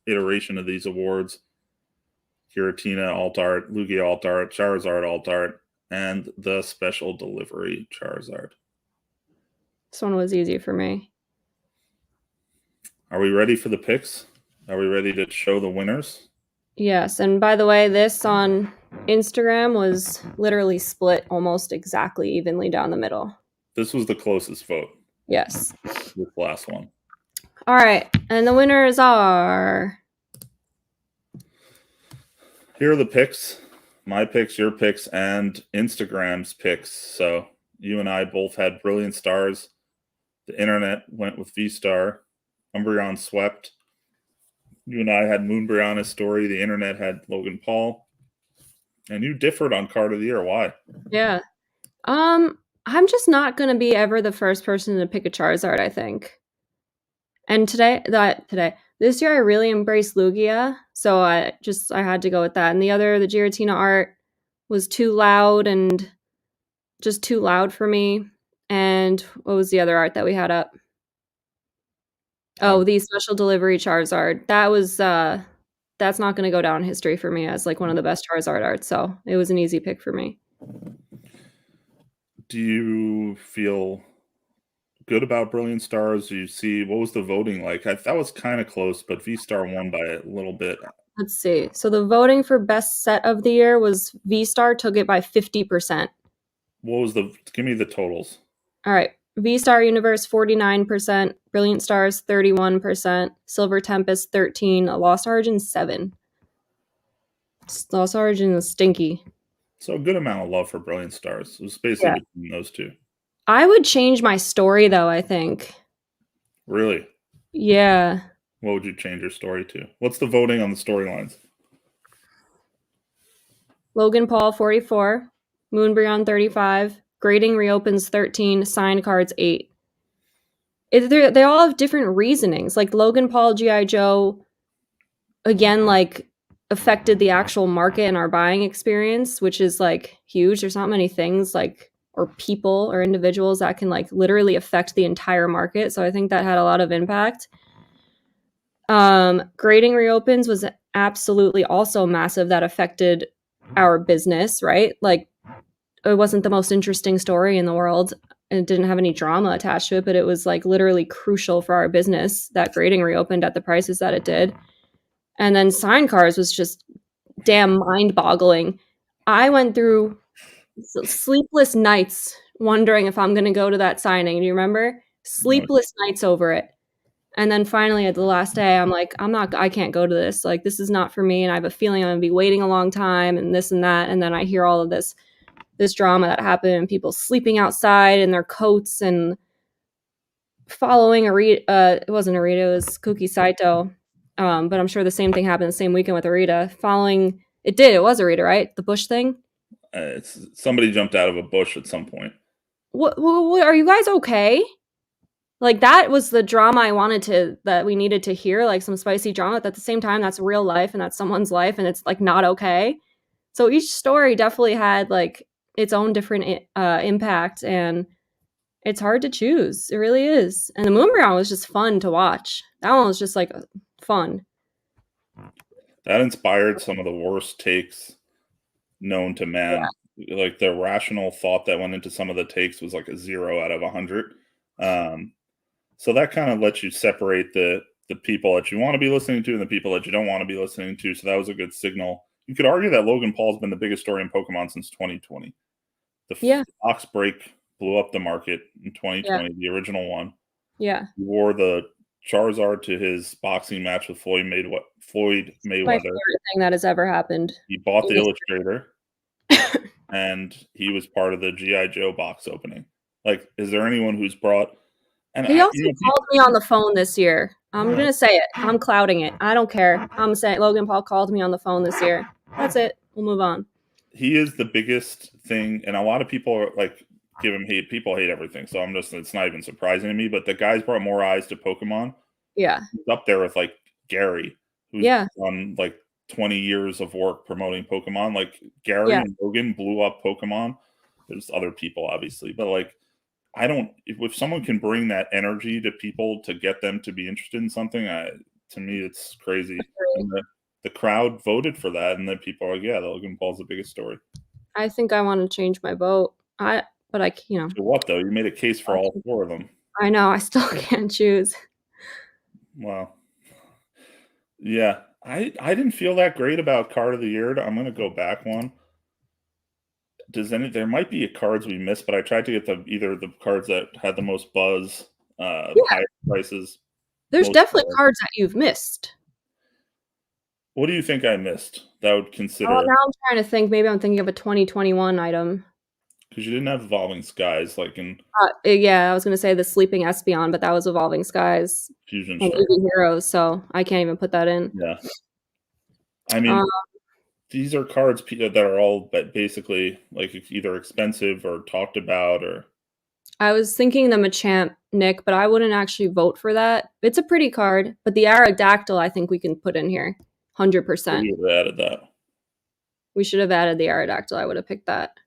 iteration of these awards. Giratina Alt Art, Lugia Alt Art, Charizard Alt Art, and the special delivery Charizard. This one was easy for me. Are we ready for the picks? Are we ready to show the winners? Yes, and by the way, this on Instagram was literally split almost exactly evenly down the middle. This was the closest vote. Yes. This last one. All right, and the winners are... Here are the picks. My picks, your picks, and Instagram's picks. So you and I both had Brilliant Stars. The internet went with V-Star. Umbreon swept. You and I had Moonbrion's story. The internet had Logan Paul. And you differed on card of the year. Why? Yeah. I'm just not going to be ever the first person to pick a Charizard, I think. And this year I really embraced Lugia, so I had to go with that. And the Giratina art was too loud and just too loud for me. And what was the other art that we had up? Oh, the special delivery Charizard. That was that's not going to go down in history for me as like one of the best Charizard arts. So it was an easy pick for me. Do you feel good about Brilliant Stars? Do you see what was the voting like? That was kind of close, but V-Star won by a little bit. Let's see. So the voting for best set of the year was V-Star took it by 50%. What was give me the totals. All right. V-Star Universe 49%, Brilliant Stars 31%, Silver Tempest 13, Lost Origin 7. Lost Origin is stinky. So a good amount of love for Brilliant Stars. It was basically between those two. I would change my story though, I think. Really? Yeah. What would you change your story to? What's the voting on the storylines? Logan Paul 44, Moonbryon 35, Grading Reopens 13, Signed Cards 8. They all have different reasonings. Like Logan Paul, G.I. Joe, again, like affected the actual market and our buying experience, which is like huge. There's not many things like or people or individuals that can like literally affect the entire market. So I think that had a lot of impact. Grading Reopens was absolutely also massive that affected our business, right? Like it wasn't the most interesting story in the world and it didn't have any drama attached to it, but it was like literally crucial for our business that Grading reopened at the prices that it did. And then Sign Cards was just damn mind-boggling. I went through sleepless nights wondering if I'm going to go to that signing. Do you remember? Sleepless nights over it. And then finally at the last day, I'm like, I can't go to this. Like, this is not for me. And I have a feeling I'm going to be waiting a long time and this and that. And then I hear all of this drama that happened and people sleeping outside in their coats and following Arita. It wasn't Arita, it was Kuki Saito. But I'm sure the same thing happened the same weekend with Arita. It was Arita, right? The bush thing? Somebody jumped out of a bush at some point. What are you guys okay? Like, that was the drama that we needed to hear, like some spicy drama. But at the same time, that's real life and that's someone's life and it's like not okay. So each story definitely had like its own different impact and it's hard to choose. It really is. And the Moonbryon was just fun to watch. That one was just like fun. That inspired some of the worst takes known to man. Yeah. Like the rational thought that went into some of the takes was like a 0 out of 100. So that kind of lets you separate the people that you want to be listening to and the people that you don't want to be listening to. So that was a good signal. You could argue that Logan Paul's been the biggest story in Pokemon since 2020. The box break blew up the market in 2020, the original one. Yeah. He wore the Charizard to his boxing match with Floyd Mayweather. My favorite thing that has ever happened. He bought the Illustrator, and he was part of the G.I. Joe box opening. Like, is there anyone who's brought? And He I, also called me on the phone this year. I'm gonna say it. I'm clouding it. I don't care. I'm saying Logan Paul called me on the phone this year. That's it. We'll move on. he is the biggest thing, and a lot of people are like give him hate. People hate everything, so it's not even surprising to me. But the guy's brought more eyes to Pokemon. Yeah. He's up there with like Gary, who's Yeah. done like 20 years of work promoting Pokemon. Like Gary Yeah. and Logan blew up Pokemon. There's other people obviously, but like I don't. If someone can bring that energy to people to get them to be interested in something, to me it's crazy. And the crowd voted for that, and then people are like, "Yeah, the Logan Paul's the biggest story." I think I want to change my vote. But I, So what though? You made a case for all four of them. I know I still can't choose. Wow. Yeah, I didn't feel that great about card of the year. I'm gonna go back one. There might be cards we missed, but I tried to get either the cards that had the most buzz, Yeah. highest prices. There's Most definitely cards that you've missed. What do you think I missed that I would Oh, consider? now I'm trying to think. Maybe I'm thinking of a 2021 item. Because you didn't have Evolving Skies like in Yeah, I was gonna say the Sleeping Espeon, but that was Evolving Skies Fusion and Strike. Eevee Heroes, so I can't even put that in. Yeah, I mean Um, these are cards that are all basically like either expensive or talked about or. I was thinking the Machamp, Nick, but I wouldn't actually vote for that. It's a pretty card, but the Aerodactyl I think we can put in here, 100%. We would have added that. We should have added the Aerodactyl. I would have picked that.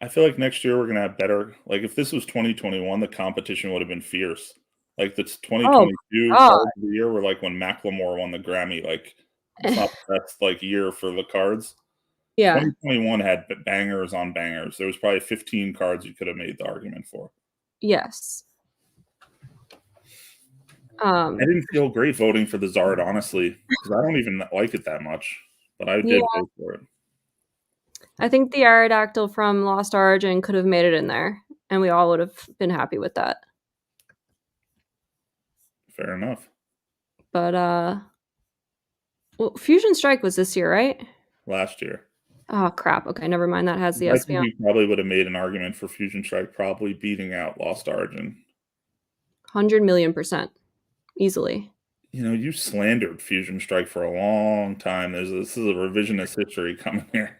I feel like next year we're gonna have better. Like if this was 2021, the competition would have been fierce. Like that's Oh 2022 god. cards of the year were like when Macklemore won the Grammy. Like it's not the best like year for the cards. Yeah. 2021 had bangers on bangers. There was probably 15 cards you could have made the argument for. Yes. I didn't feel great voting for the Zard, honestly, because I don't even like it that much. But I did Yeah. vote for it. I think the Aerodactyl from Lost Origin could have made it in there, and we all would have been happy with that. Fair enough. But well, Fusion Strike was this year, right? Last year. Oh crap. Okay, never mind. That has the I think Espeon. we probably would have made an argument for Fusion Strike probably beating out Lost Origin. 100,000,000%. Easily. You know, you slandered Fusion Strike for a long time. This is a revisionist history coming here.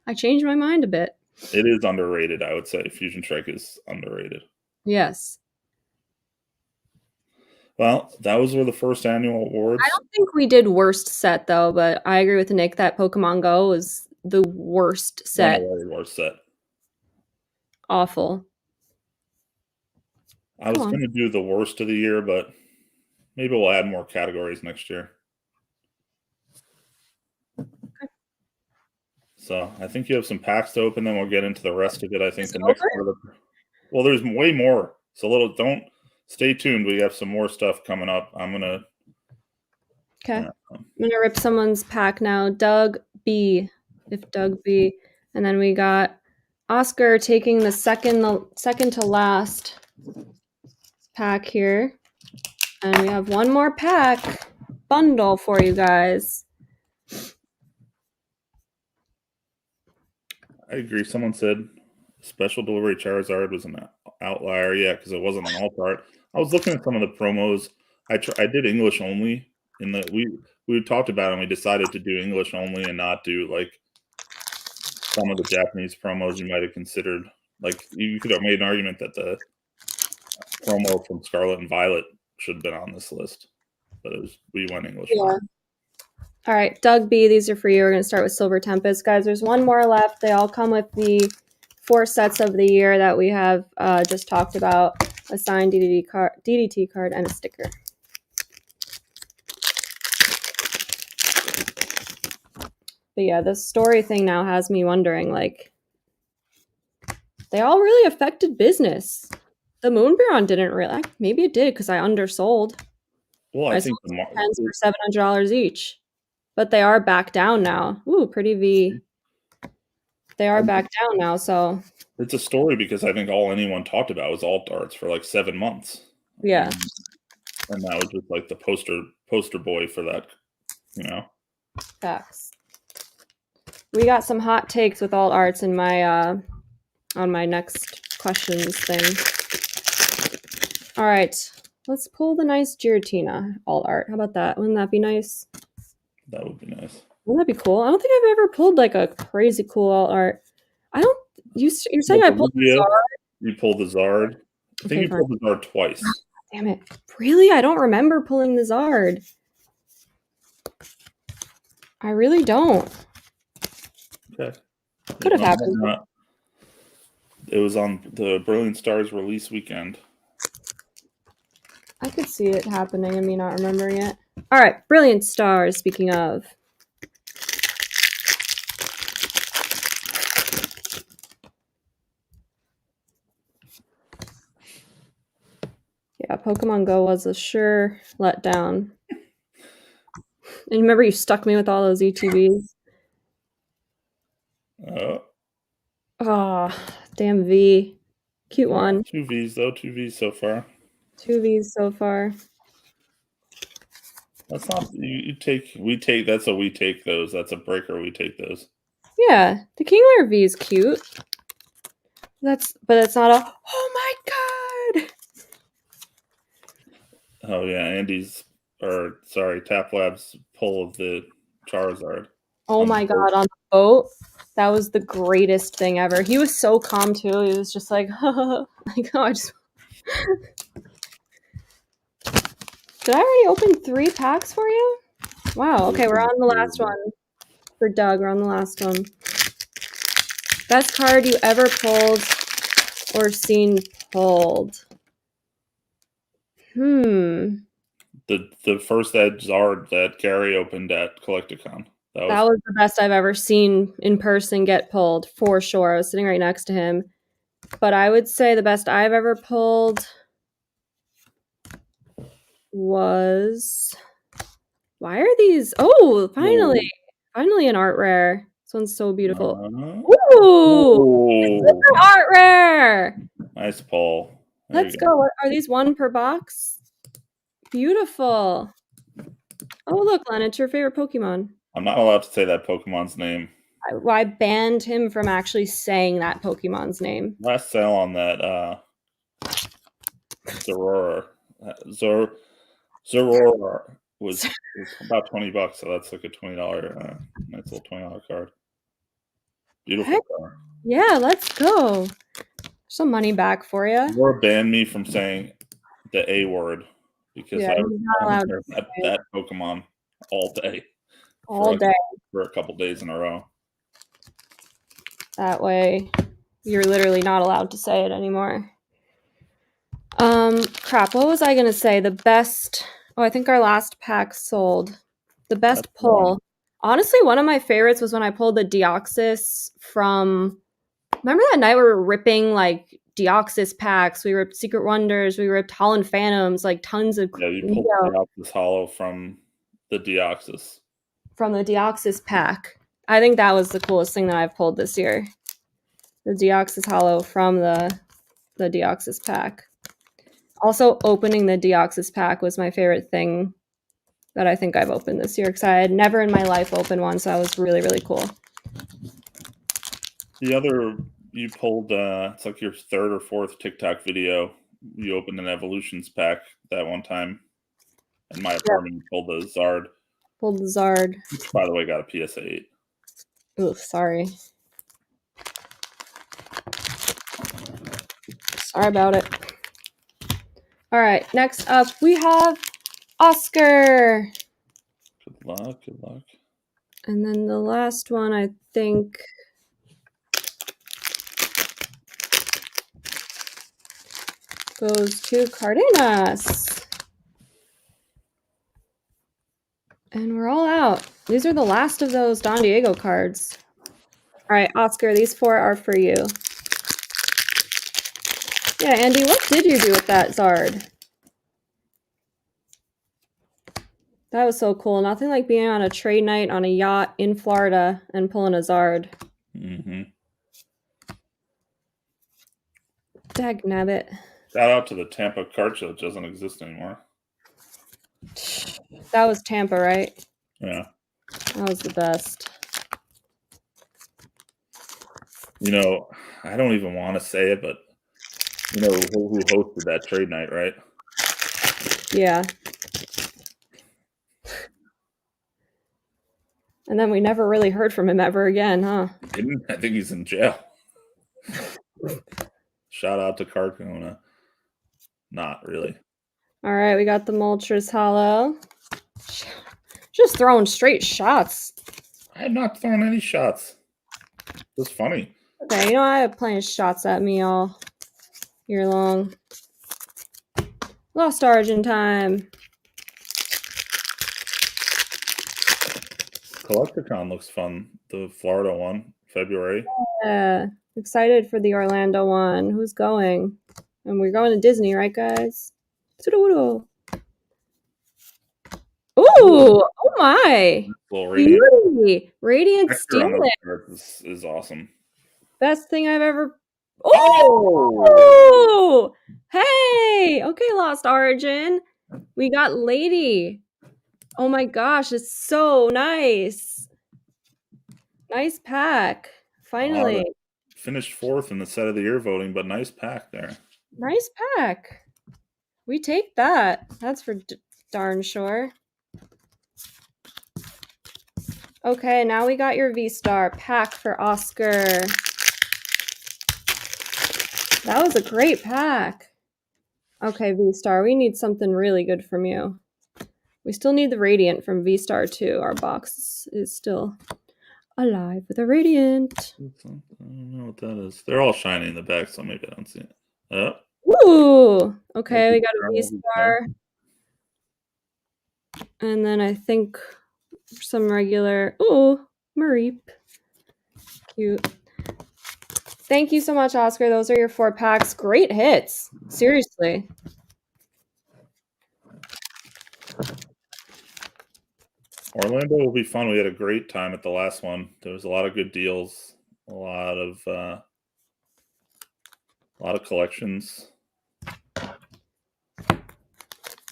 I changed my mind a bit. It is underrated, I would say. Fusion Strike is underrated. Yes. Well, those were the first annual awards. I don't think we did worst set though, but I agree with Nick that Pokemon Go was the worst set. One of the worst set. Awful. I was going to do the worst of the year, but maybe we'll add more categories next year. Okay. So I think you have some packs to open, then we'll get into the rest of it. I think the next part of the. Well, there's way more. So don't stay tuned. We have some more stuff coming up. I'm gonna. Okay. I'm gonna rip someone's pack now. Doug B. If Doug B. And then we got Oscar taking the second to last pack here. And we have one more pack bundle for you guys. I agree. Someone said special delivery Charizard was an outlier. Yeah, because it wasn't an alt art. I was looking at some of the promos. I did English only. We talked about it and we decided to do English only and not do like some of the Japanese promos you might have considered. Like you could have made an argument that the promo from Scarlet and Violet should have been on this list, but we went English. Yeah. All right, Doug B, these are for you. We're going to start with Silver Tempest. Guys, there's one more left. They all come with the 4 sets of the year that we have just talked about. A signed DDT card, and a sticker. But yeah, the story thing now has me wondering, like, they all really affected business. The Moonbaron didn't really. Maybe it did because I undersold. Well, I think the pens for $700 each. But they are back down now. Ooh, pretty V. They are back down now, so. It's a story because I think all anyone talked about was alt arts for like 7 months. Yeah. And that was just like the poster boy for that, you know. Facts. We got some hot takes with alt arts in my on my next questions thing. All right, let's pull the nice Giratina alt art. How about that? Wouldn't that be nice? That would be nice. Wouldn't that be cool? I don't think I've ever pulled like a crazy cool alt art. I don't. You're saying I pulled the Zard? You pulled the Zard. I think you pulled the Zard twice. Damn it! Really? I don't remember pulling the Zard. I really don't. Okay. Could have happened. It was on the Brilliant Stars release weekend. I could see it happening and me not remembering it. All right, Brilliant Stars, speaking of. Yeah, Pokemon Go was a sure letdown. And remember you stuck me with all those ETBs? Oh, damn V. Cute one. 2 Vs though, 2 Vs so far. 2 Vs so far. That's not we take that's a we take those. That's a breaker, we take those. Yeah, the Kingler V is cute. But it's not a oh my god. Oh yeah, Tap Lab's pull of the Charizard. Oh my god, on the boat. That was the greatest thing ever. He was so calm too. He was just like, like, oh, I just. Did I already open 3 packs for you? Wow. Okay, we're on the last one for Doug. We're on the last one. Best card you ever pulled or seen pulled? The first Zard that Gary opened at Collecticon. That was the best I've ever seen in person get pulled, for sure. I was sitting right next to him. But I would say the best I've ever pulled was... Why are these... Oh, finally! Whoa. Finally an art rare. This one's so beautiful. Ooh! It's an art rare! Nice pull. Let's go. Are these 1 per box? Beautiful. Oh, look, Len, it's your favorite Pokemon. I'm not allowed to say that Pokemon's name. I banned him from actually saying that Pokemon's name. Last sale on that Zorora was about $20, so that's like a $20 nice little $20 card. Beautiful card. Yeah, let's go. Some money back for you. Zorora banned me from saying the A word because I was not allowed to say that Pokemon all day. For a couple days in a row. That way, you're literally not allowed to say it anymore. Crap, what was I gonna say? The best... Oh, I think our last pack sold. The best pull. Honestly, one of my favorites was when I pulled the Deoxys from... Remember that night we were ripping, like, Deoxys packs? We ripped Secret Wonders, we ripped Holland Phantoms, like, tons of... Yeah, you pulled the Deoxys Hollow from the Deoxys. From the Deoxys pack. I think that was the coolest thing that I've pulled this year. The Deoxys Hollow from the Deoxys pack. Also, opening the Deoxys pack was my favorite thing that I think I've opened this year, because I had never in my life opened one, so that was really, really cool. The other you pulled, it's like your 3rd or 4th TikTok video. You opened an Evolutions pack that one time in my apartment. You pulled the Zard. Pulled the Zard. Which, by the way, got a PSA 8. Ooh, sorry. Sorry about it. All right, next up we have Oscar. Good luck, good luck. And then the last one, I think... goes to Cardenas. And we're all out. These are the last of those Don Diego cards. All right, Oscar, these 4 are for you. Yeah, Andy, what did you do with that Zard? That was so cool. Nothing like being on a trade night on a yacht in Florida and pulling a Zard. Mm-hmm. Dagnabbit. Shout out to the Tampa card show that doesn't exist anymore. That was Tampa, right? Yeah. That was the best. You know, I don't even want to say it, but You know who hosted that trade night, right? Yeah. And then we never really heard from him ever again, huh? Didn't I think he's in jail? Shout out to Carcona. Not really. All right, we got the Moltres Hollow. Just throwing straight shots. I have not thrown any shots. It's funny. Okay, you know, I have plenty of shots at me all year long. Lost Origin time. Collecticon looks fun. The Florida one, February. Yeah, excited for the Orlando one. Who's going? And we're going to Disney, right, guys? Toodle-oodle. Ooh, oh my. Little radiant. Beauty. Radiant Texture on Steal those It. cards is awesome. Best thing I've ever. Oh! Oh! Hey! Okay, Lost Origin. We got Lady. Oh my gosh, it's so nice. Nice pack. Finally. Finished 4th in the set of the year voting, but nice pack there. Nice pack. We take that. That's for darn sure. Okay, now we got your V-Star pack for Oscar. That was a great pack. Okay, V-Star, we need something really good from you. We still need the Radiant from V-Star too. Our box is still alive with a Radiant. I don't know what that is. They're all shiny in the back, so maybe I don't see it. Ooh! Okay, we got a V-Star. And then I think some regular... Ooh, Mareep. Cute. Thank you so much, Oscar. Those are your 4 packs. Great hits. Seriously. Orlando will be fun. We had a great time at the last one. There was a lot of good deals, a lot of collections.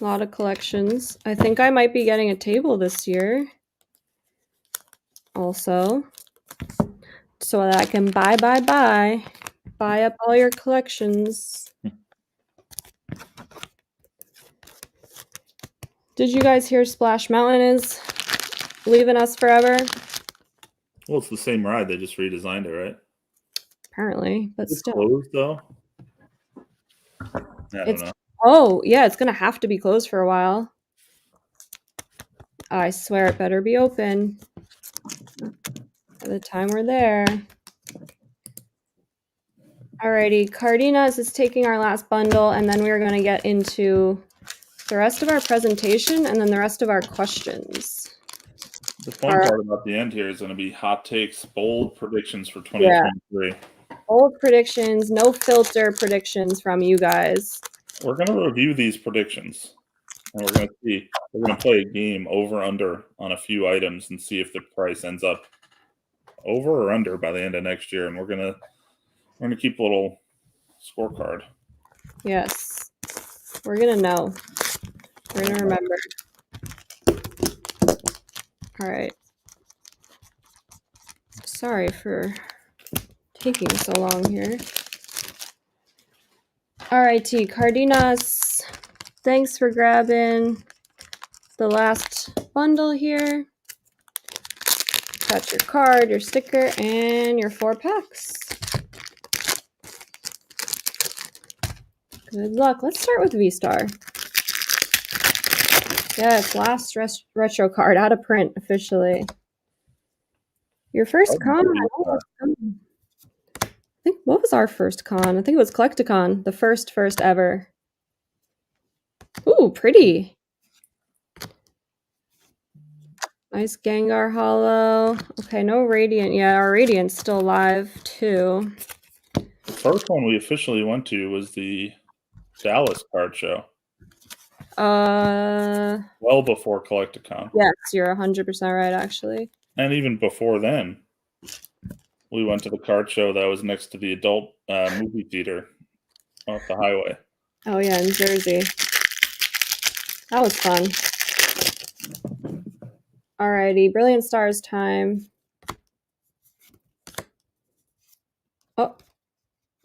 A lot of collections. I think I might be getting a table this year. Also. So that I can buy up all your collections. Did you guys hear Splash Mountain is leaving us forever? Well, it's the same ride. They just redesigned it, right? Apparently, but It's still. closed, though? I don't know. Oh, yeah, it's going to have to be closed for a while. I swear it better be open by the time we're there. Alrighty, Cardenas is taking our last bundle, and then we're going to get into the rest of our presentation and then the rest of our questions. The fun part about the end here is going to be hot takes, bold predictions for 2023. Yeah. Bold predictions, no filter predictions from you guys. We're going to review these predictions, and we're going to see. We're going to play a game over under on a few items and see if the price ends up over or under by the end of next year. And we're going to keep a little scorecard. Yes, we're going to know. We're going to remember. All right. Sorry for taking so long here. Alrighty, Cardenas, thanks for grabbing the last bundle here. Got your card, your sticker, and your 4 packs. Good luck. Let's start with V-Star. Yes, last retro card out of print officially. Your first con? I think, what was our first con? I think it was Collecticon, the first ever. Ooh, pretty. Nice Gengar Hollow. Okay, no Radiant yet. Our Radiant's still alive, too. The first one we officially went to was the Dallas card show. Well before Collecticon. Yes, you're 100% right, actually. And even before then, we went to the card show that was next to the adult movie theater off the highway. Oh, yeah, in Jersey. That was fun. Alrighty, Brilliant Stars time. Oh,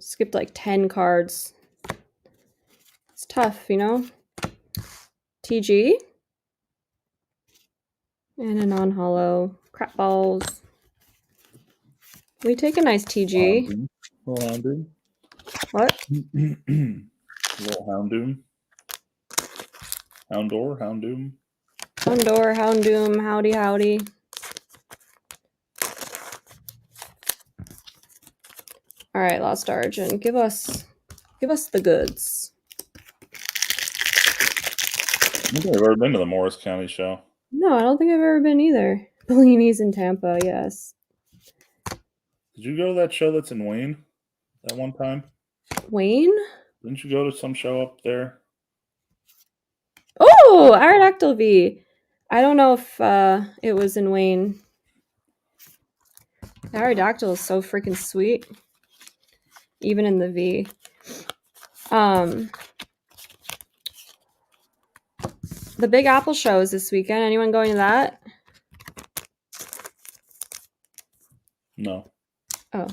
skipped like 10 cards. tough, you know? TG. And a non-hollow. Crap balls. We take a nice TG. Little Houndoom. What? Little Houndoom. Houndoom. Houndor, Houndoom, howdy. All right, Lost Origin, give us the goods. I don't think I've ever been to the Morris County show. No, I don't think I've ever been either. Bellini's in Tampa, yes. Did you go to that show that's in Wayne that one time? Wayne? Didn't you go to some show up there? Oh, Aerodactyl V. I don't know if it was in Wayne. Aerodactyl is so freaking sweet. Even in the V. The Big Apple show is this weekend. Anyone going to that? No. Oh.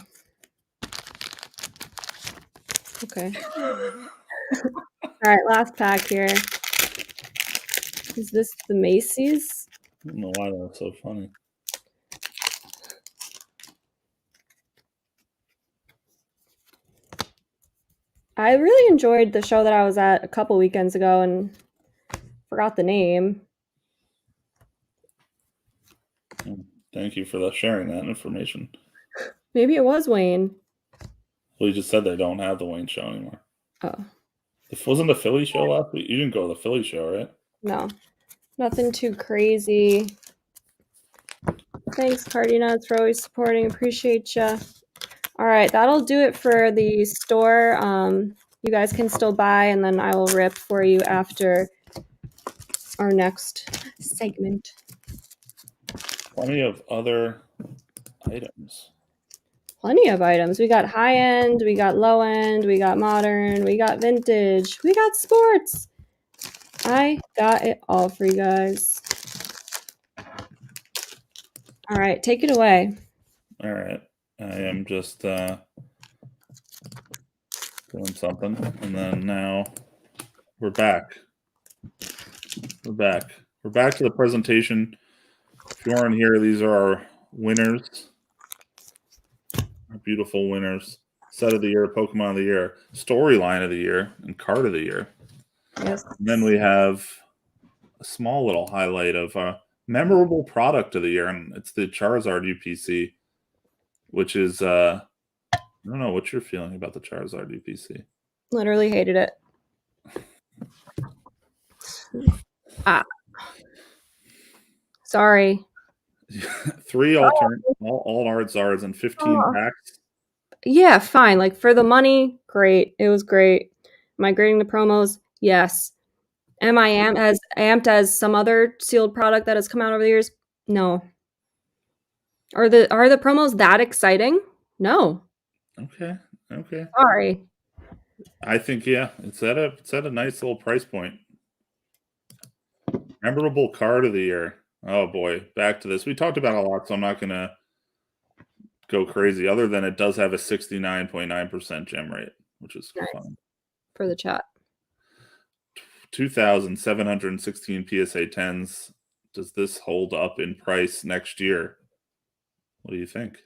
Okay. All right, last pack here. Is this the Macy's? I don't know why that's so funny. I really enjoyed the show that I was at a couple weekends ago and forgot the name. Thank you for sharing that information. Maybe it was Wayne. Well, you just said they don't have the Wayne show anymore. Oh. Wasn't the Philly show last week? You didn't go to the Philly show, right? No. Nothing too crazy. Thanks, Cardi Nuts, for always supporting. Appreciate ya. All right, that'll do it for the store. You guys can still buy, and then I will rip for you after our next segment. Plenty of other items. Plenty of items. We got high end, we got low end, we got modern, we got vintage, we got sports. I got it all for you guys. All right, take it away. All right. I am just doing something. And then now we're back. We're back to the presentation. If you aren't here, these are our winners. Our beautiful winners. Set of the year, Pokemon of the year, storyline of the year, and card of the year. Yes. And then we have a small little highlight of memorable product of the year, and it's the Charizard UPC, which is I don't know what you're feeling about the Charizard UPC. Literally hated it. Sorry. 3 alternate all Ardzards and 15 packs. Yeah, fine. Like for the money, great. It was great. Am I grading the promos? Yes. Am I as amped as some other sealed product that has come out over the years? No. Are the promos that exciting? No. Okay. Sorry. I think it's at a nice little price point. Memorable card of the year. Oh boy, back to this. We talked about it a lot, so I'm not gonna go crazy. Other than it does have a 69.9% gem rate, which is fun. For the chat. 2,716 PSA 10s. Does this hold up in price next year? What do you think?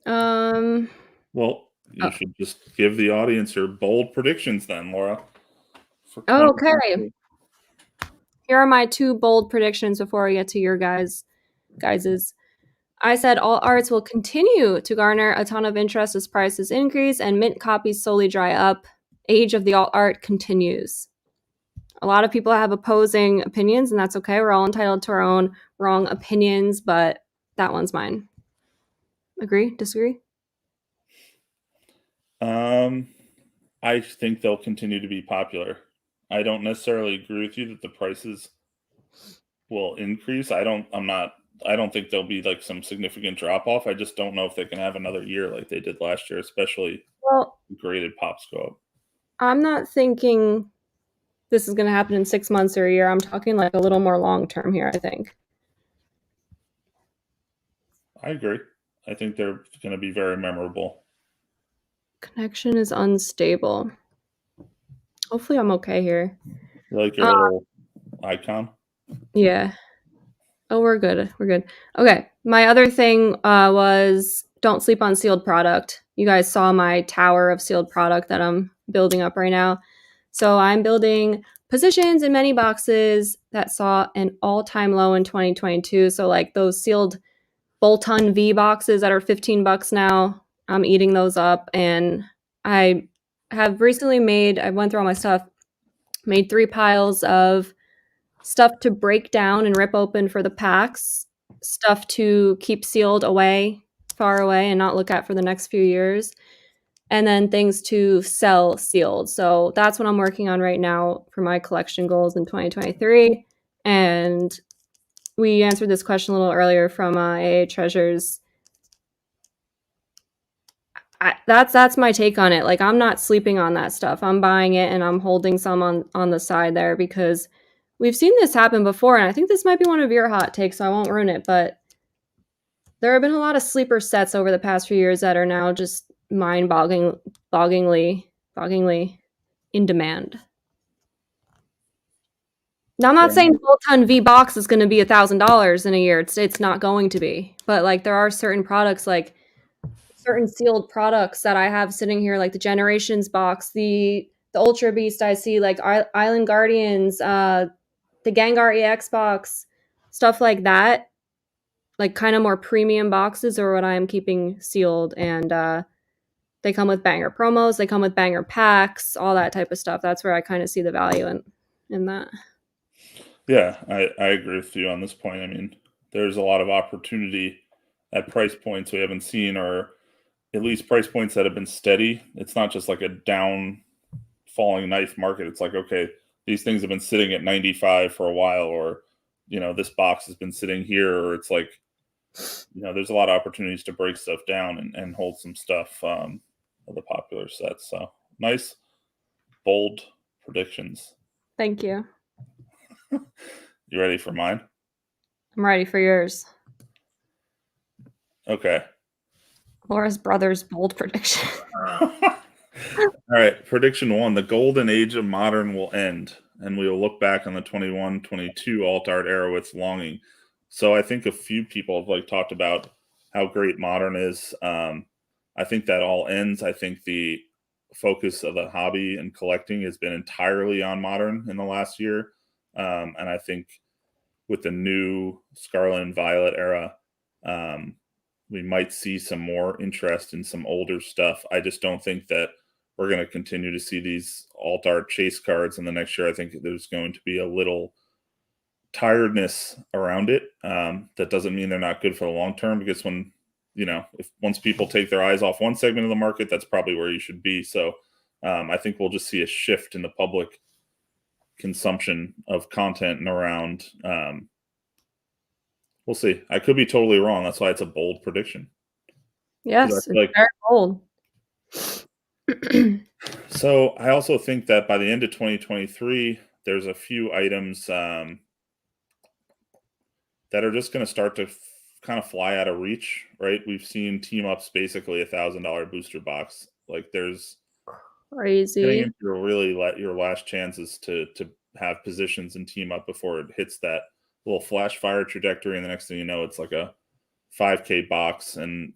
Well, you should just give the audience your bold predictions then, Laura. Okay. Here are my 2 bold predictions before we get to your guys's. I said all arts will continue to garner a ton of interest as prices increase and mint copies slowly dry up. Age of the alt art continues. A lot of people have opposing opinions, and that's okay. We're all entitled to our own wrong opinions, but that one's mine. Agree? Disagree? I think they'll continue to be popular. I don't necessarily agree with you that the prices will increase. I don't think there'll be like some significant drop off. I just don't know if they can have another year like they did last year, especially graded pops go up. I'm not thinking this is going to happen in 6 months or a year. I'm talking like a little more long term here, I think. I agree. I think they're going to be very memorable. Connection is unstable. Hopefully I'm okay here. You like your little icon? Yeah. Oh, we're good. We're good. Okay. My other thing was don't sleep on sealed product. You guys saw my tower of sealed product that I'm building up right now. So I'm building positions in many boxes that saw an all-time low in 2022. So like those sealed bolt-on V boxes that are $15 now, I'm eating those up. And I have recently I went through all my stuff, made 3 piles of stuff to break down and rip open for the packs, stuff to keep sealed away, far away, and not look at for the next few years, and then things to sell sealed. So that's what I'm working on right now for my collection goals in 2023. And we answered this question a little earlier from AA Treasures. That's my take on it. Like I'm not sleeping on that stuff. I'm buying it and I'm holding some on the side there because we've seen this happen before, and I think this might be one of your hot takes, so I won't ruin it, but there have been a lot of sleeper sets over the past few years that are now just mind-bogglingly in demand. Now, I'm not saying bolt-on V box is going to be $1,000 in a year. It's not going to be, but like there are certain products, like certain sealed products that I have sitting here, like the Generations box, the Ultra Beast. I see like Island Guardians, the Gengar EX box, stuff like that. Like kind of more premium boxes are what I am keeping sealed, and they come with banger promos, they come with banger packs, all that type of stuff. That's where I kind of see the value in that. Yeah, I agree with you on this point. I mean, there's a lot of opportunity at price points we haven't seen, or at least price points that have been steady. It's not just like a down falling knife market. It's like, okay, these things have been sitting at 95 for a while, or, this box has been sitting here, or it's like, there's a lot of opportunities to break stuff down and hold some stuff of the popular sets. So nice, bold predictions. Thank you. You ready for mine? I'm ready for yours. Okay. Laura's brother's bold prediction. All right. Prediction 1: the golden age of modern will end, and we will look back on the 21-22 alt-art era with longing. So I think a few people have talked about how great modern is. I think that all ends. I think the focus of the hobby and collecting has been entirely on modern in the last year. And I think with the new Scarlet and Violet era, we might see some more interest in some older stuff. I just don't think that we're going to continue to see these alt art chase cards in the next year. I think there's going to be a little tiredness around it. That doesn't mean they're not good for the long term, because if once people take their eyes off one segment of the market, that's probably where you should be. So I think we'll just see a shift in the public consumption of content and around. We'll see. I could be totally wrong. That's why it's a bold prediction. Yes, it's very bold. So I also think that by the end of 2023, there's a few items that are just going to start to kind of fly out of reach, right? We've seen team ups basically $1,000 booster box. Like there's crazy. Getting into really your last chances to have positions and team up before it hits that little flash fire trajectory, and the next thing you know, it's like a 5K box. And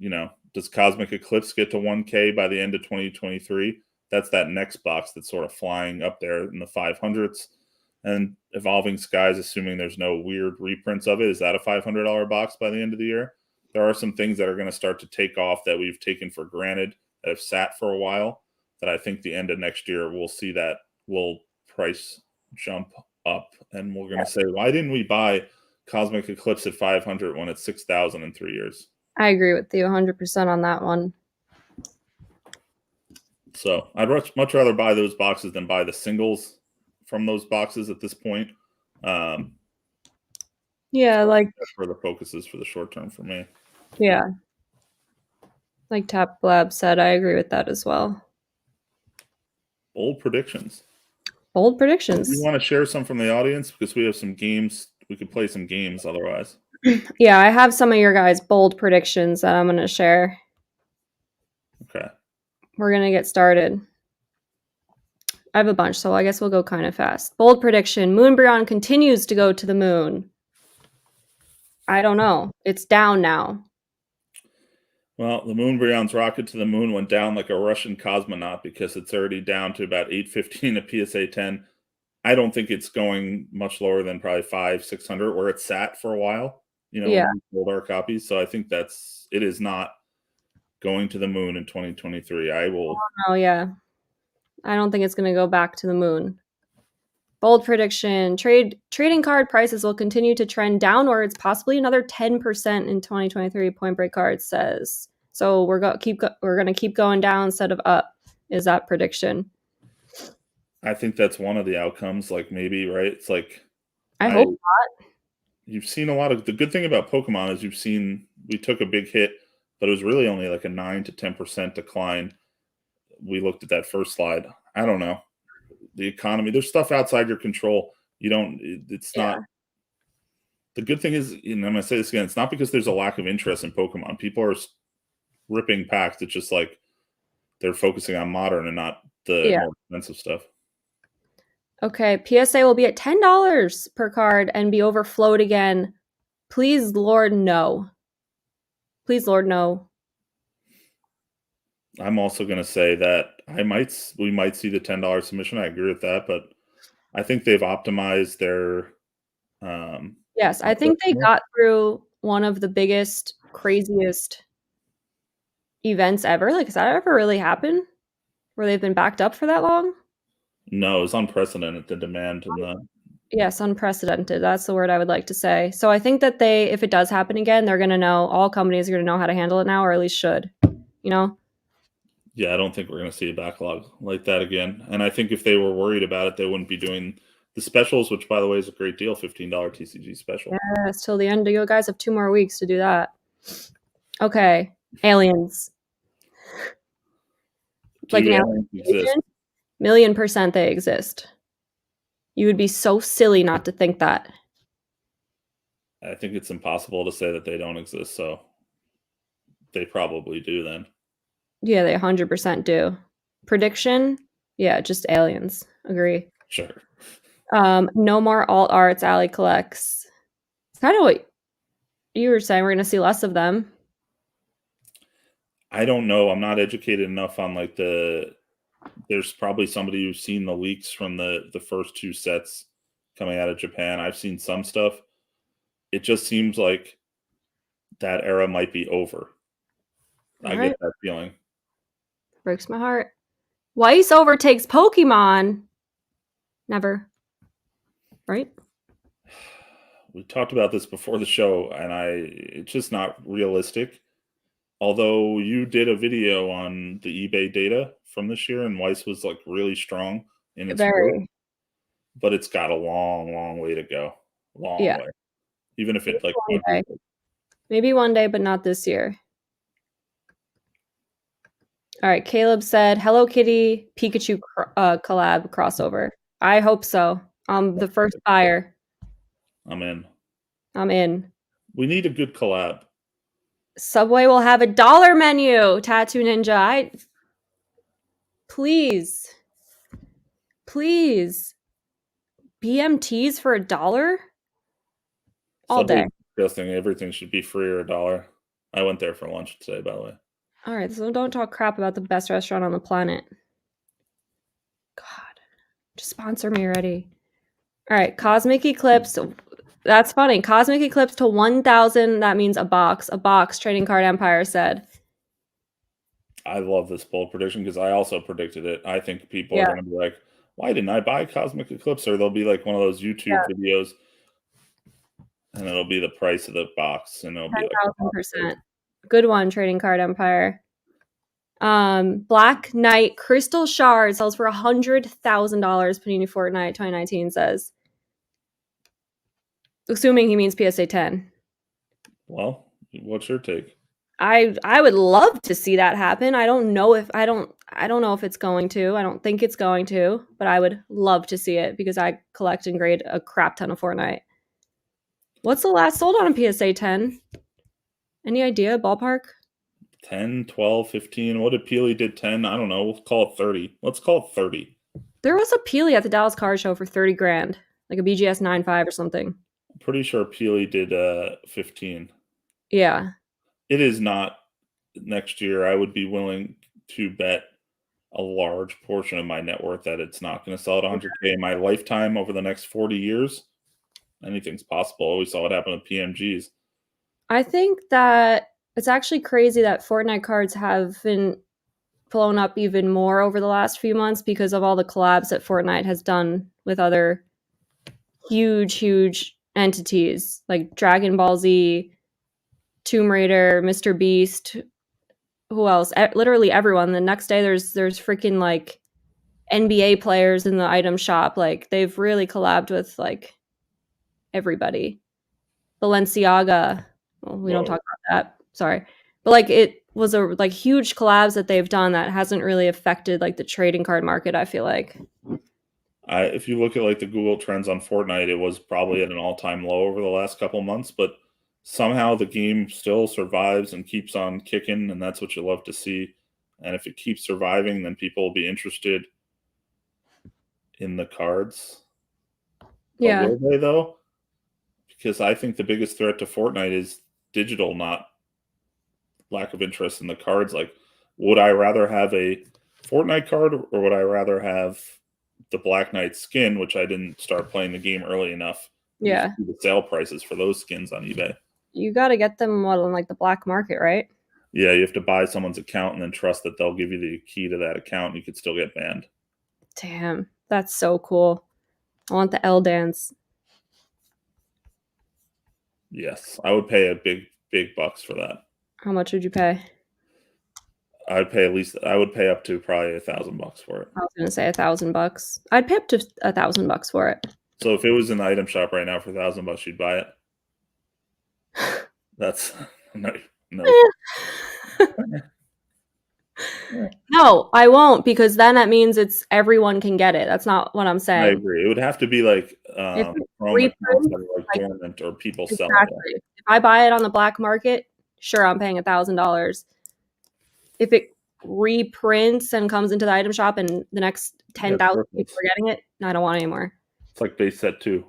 does Cosmic Eclipse get to 1K by the end of 2023? That's that next box that's sort of flying up there in the 500s. And Evolving Skies, assuming there's no weird reprints of it, is that a $500 box by the end of the year? There are some things that are going to start to take off that we've taken for granted, that have sat for a while, that I think the end of next year we'll see that little price jump up, and we're going to say, why didn't we buy Cosmic Eclipse at 500 when it's 6,000 in 3 years? I agree with you 100% on that one. So I'd much rather buy those boxes than buy the singles from those boxes at this point. Yeah, so like that's where the focus is for the short term for me. Yeah. Like Tap Lab said, I agree with that as well. Bold predictions. Bold predictions. You want to share some from the audience? Because we have some games. We could play some games otherwise. Yeah, I have some of your guys' bold predictions that I'm going to share. Okay. We're going to get started. I have a bunch, so I guess we'll go kind of fast. Bold prediction: Moonbryon continues to go to the moon. I don't know. It's down now. Well, the Moonbrion's rocket to the moon went down like a Russian cosmonaut because it's already down to about 815 at PSA 10. I don't think it's going much lower than probably 500-600 where it sat for a while, Yeah. when we sold our copies. So I think it is not going to the moon in 2023. Oh yeah. I don't think it's going to go back to the moon. Bold prediction: trading card prices will continue to trend downwards, possibly another 10% in 2023. Point Break Cards says. So we're going to keep going down instead of up. Is that prediction? I think that's one of the outcomes, like maybe, right? It's like I hope not. you've seen a lot of the good thing about Pokemon is we took a big hit, but it was really only like a 9 to 10% decline. We looked at that first slide. I don't know. The economy, there's stuff outside your control. It's Yeah. not. The good thing is, and I'm going to say this again, it's not because there's a lack of interest in Pokemon. People are ripping packs. It's just like they're focusing on modern and not the Yeah. more expensive stuff. Okay, PSA will be at $10 per card and be overflowed again. Please, Lord, no. Please, Lord, no. I'm also going to say that we might see the $10 submission. I agree with that, but I think they've optimized their. Yes, I think they got through one of the biggest, craziest events ever. Like, has that ever really happened? Where they've been backed up for that long? No, it's unprecedented, the demand and the. Yes, unprecedented. That's the word I would like to say. So I think that if it does happen again, they're going to know, all companies are going to know how to handle it now, or at least should, you know? Yeah, I don't think we're going to see a backlog like that again. And I think if they were worried about it, they wouldn't be doing the specials, which, by the way, is a great deal, $15 TCG special. Yes, till the end. You guys have 2 more weeks to do that. Okay, aliens. Do Like an aliens exist? alien? 1,000,000% they exist. You would be so silly not to think that. I think it's impossible to say that they don't exist, so they probably do then. Yeah, they 100% do. Prediction? Yeah, just aliens. Agree. Sure. No more alt arts. Allie collects. It's kind of what you were saying. We're going to see less of them. I don't know. I'm not educated enough on like there's probably somebody who's seen the leaks from the first 2 sets coming out of Japan. I've seen some stuff. It just seems like that era might be over. All I right. get that feeling. Breaks my heart. Weiss overtakes Pokemon. Never. Right? We talked about this before the show, and it's just not realistic. Although you did a video on the eBay data from this year, and Weiss was like really strong in its growth, Very. but it's got a long, long way to go. Long Yeah. way. Even if it like One day. Maybe one day, but not this year. All right. Caleb said, Hello Kitty Pikachu collab crossover. I hope so. I'm the first buyer. I'm in. I'm in. We need a good collab. Subway will have a dollar menu. Tattoo Ninja. Please. Please. BMTs for $1? All day. Subway's disgusting. Everything should be free or $1. I went there for lunch today, by the way. All right, so don't talk crap about the best restaurant on the planet. God, just sponsor me already. All right, Cosmic Eclipse. That's funny. Cosmic Eclipse to 1,000. That means a box. A box. Trading Card Empire said. I love this bold prediction because I also predicted it. I think people are going to be like, why didn't I buy Cosmic Eclipse? Or there'll be like one of those YouTube videos and it'll be the price of the box and it'll be like 10,000%. Good one, Trading Card Empire. Black Knight Crystal Shard sells for $100,000. Panini Fortnite 2019 says. Assuming he means PSA 10. Well, what's your take? I would love to see that happen. I don't know if it's going to. I don't think it's going to, but I would love to see it because I collect and grade a crap ton of Fortnite. What's the last sold on a PSA 10? Any idea? Ballpark? 10, 12, 15. What if Peely did 10? I don't know. We'll call it 30. Let's call it 30. There was a Peely at the Dallas Car Show for 30 grand, like a BGS 9.5 or something. I'm pretty sure Peely did 15. Yeah. It is not next year. I would be willing to bet a large portion of my net worth that it's not going to sell at 100K in my lifetime over the next 40 years. Anything's possible. We saw what happened with PMGs. I think that it's actually crazy that Fortnite cards have been blown up even more over the last few months because of all the collabs that Fortnite has done with other huge entities like Dragon Ball Z, Tomb Raider, Mr. Beast, who else? Literally everyone. The next day there's freaking like NBA players in the item shop. Like they've really collabed with like everybody. Balenciaga. Well, we don't Whoa. talk about that. Sorry. But like it was a like huge collabs that they've done that hasn't really affected like the trading card market, I feel like. If you look at like the Google trends on Fortnite, it was probably at an all-time low over the last couple months, but somehow the game still survives and keeps on kicking, and that's what you love to see. And if it keeps surviving, then people will be interested in the cards. But Yeah. will they though? Because I think the biggest threat to Fortnite is digital, not lack of interest in the cards. Like, would I rather have a Fortnite card or would I rather have the Black Knight skin, which I didn't start playing the game early enough? You Yeah. see the sale prices for those skins on eBay. You got to get them on like the black market, right? Yeah, you have to buy someone's account and then trust that they'll give you the key to that account. You could still get banned. Damn. That's so cool. I want the L dance. Yes, I would pay a big bucks for that. How much would you pay? I'd pay at least. I would pay up to probably $1,000 for it. I was gonna say $1,000. I'd pay up to $1,000 for it. So if it was in the item shop right now for $1,000, you'd buy it. That's no, no. No, I won't because then that means it's everyone can get it. That's not what I'm I saying. agree. It would have to be like If it Chrome accounts reprints, that are like like dormant or people selling it. exactly. If I buy it on the black market, sure, I'm paying $1,000. If it reprints and comes into the item shop and the next Yeah, it's 10,000 people worthless. are getting it, I don't want it anymore. It's like base set 2.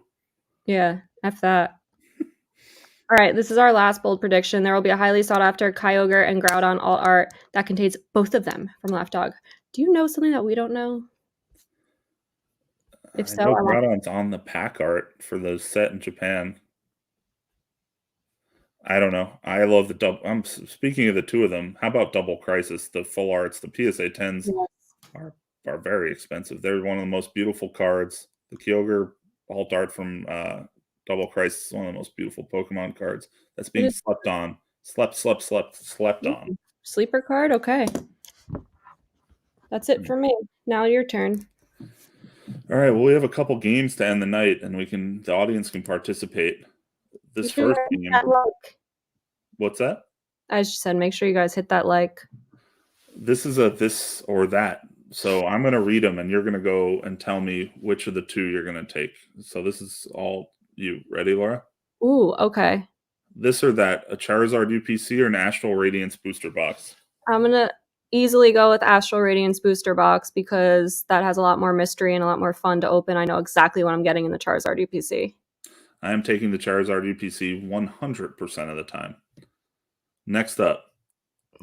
Yeah, F that. All right, this is our last bold prediction. There will be a highly sought after Kyogre and Groudon alt art that contains both of them from Left Dog. Do you know something that we don't know? If I so, know I want. Groudon's on the pack art for the set in Japan. I don't know. I love the double. I'm speaking of the two of them. How about Double Crisis? The full arts, the PSA 10s are are very expensive. They're one of the most beautiful cards. The Kyogre alt art from Double Crisis is one of the most beautiful Pokemon cards. That's It being is slept on. Slept on. sleeper card. Okay, that's it for me. Now your turn. All right. Well, we have a couple games to end the night, and the audience can participate. This Make sure you first guys hit game, that like. what's that? I just said, make sure you guys hit that like. This is a this or that. So I'm going to read them, and you're going to go and tell me which of the two you're going to take. So this is all you. Ready, Laura? Ooh, okay. This or that, a Charizard UPC or an Astral Radiance booster box? I'm gonna easily go with Astral Radiance booster box because that has a lot more mystery and a lot more fun to open. I know exactly what I'm getting in the Charizard UPC. I am taking the Charizard UPC 100% of the time. Next up,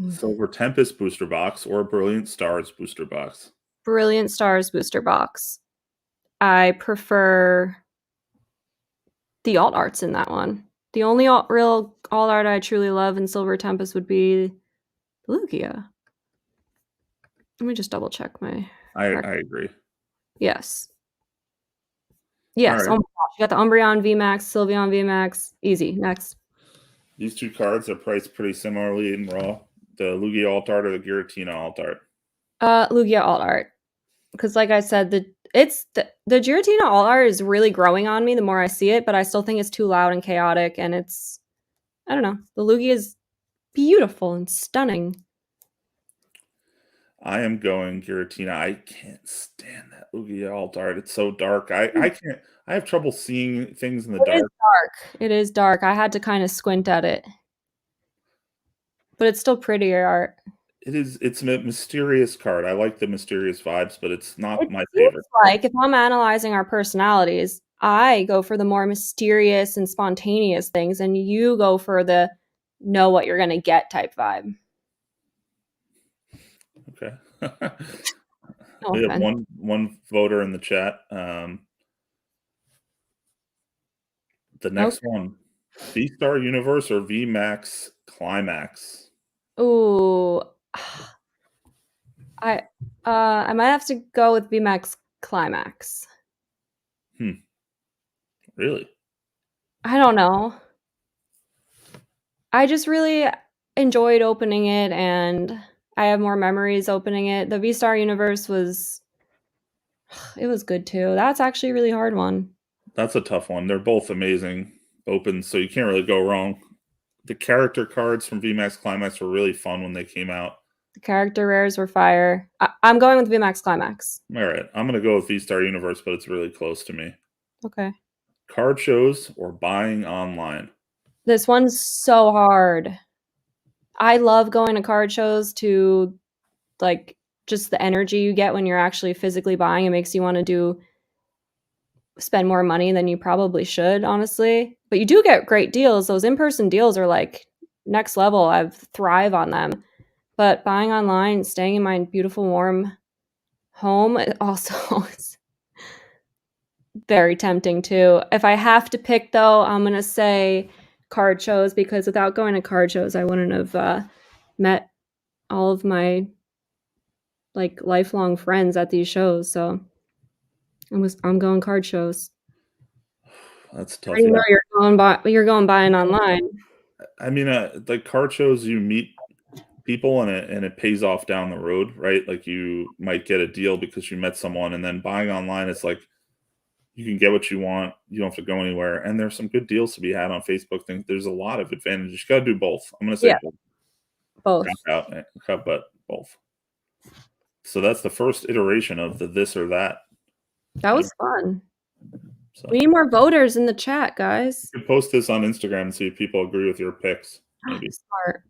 Silver Tempest booster box or Brilliant Stars booster box? Brilliant Stars booster box. I prefer the alt arts in that one. The only real alt art I truly love in Silver Tempest would be Lugia. Let me just double check my. I agree. Yes. All Yes. Oh right. my gosh. You got the Umbreon VMAX, Sylveon VMAX. Easy. Next. These two cards are priced pretty similarly in Raw. The Lugia alt art or the Giratina alt art? Lugia alt art. Because like I said, the Giratina alt art is really growing on me the more I see it, but I still think it's too loud and chaotic, and it's I don't know. The Lugia is beautiful and stunning. I am going Giratina. I can't stand that Lugia alt art. It's so dark. I can't. I have trouble seeing things in the It is dark. dark. It is dark. I had to kind of squint at it, but it's still prettier art. It's a mysterious card. I like the mysterious vibes, but it's It not my seems favorite. like if I'm analyzing our personalities, I go for the more mysterious and spontaneous things, and you go for the know what you're gonna get type vibe. Okay. No We have offense. one voter in the chat. The Okay. next one, V Star Universe or V Max Climax? Ooh, I I might have to go with VMAX Climax. Hmm. Really? I don't know. I just really enjoyed opening it, and I have more memories opening it. The V Star Universe was it was good too. That's actually a really hard one. That's a tough one. They're both amazing opens, so you can't really go wrong. The character cards from V Max Climax were really fun when they came out. The character rares were fire. I'm going with VMAX Climax. All right, I'm gonna go with V Star Universe, but it's really close to me. Okay. Card shows or buying online? This one's so hard. I love going to card shows to like just the energy you get when you're actually physically buying. It makes you want to do spend more money than you probably should, honestly. But you do get great deals. Those in-person deals are like next level. I thrive on them. But buying online, staying in my beautiful warm home, it also is very tempting too. If I have to pick though, I'm going to say card shows because without going to card shows, I wouldn't have met all of my like lifelong friends at these shows. So I'm going card shows. That's I tough. already know Yeah, you're going buying online. I mean, like card shows, you meet people and it pays off down the road, right? Like you might get a deal because you met someone, and then buying online is like you can get what you want. You don't have to go anywhere, and there's some good deals to be had on Facebook. Things there's a lot of advantages. You got to do both. I'm gonna say Yeah, both. both. Cop out, but both. So that's the first iteration of the this or that. That was fun. So We need more voters in the chat, you guys. can post this on Instagram and see if people agree with your picks. Maybe. Smart.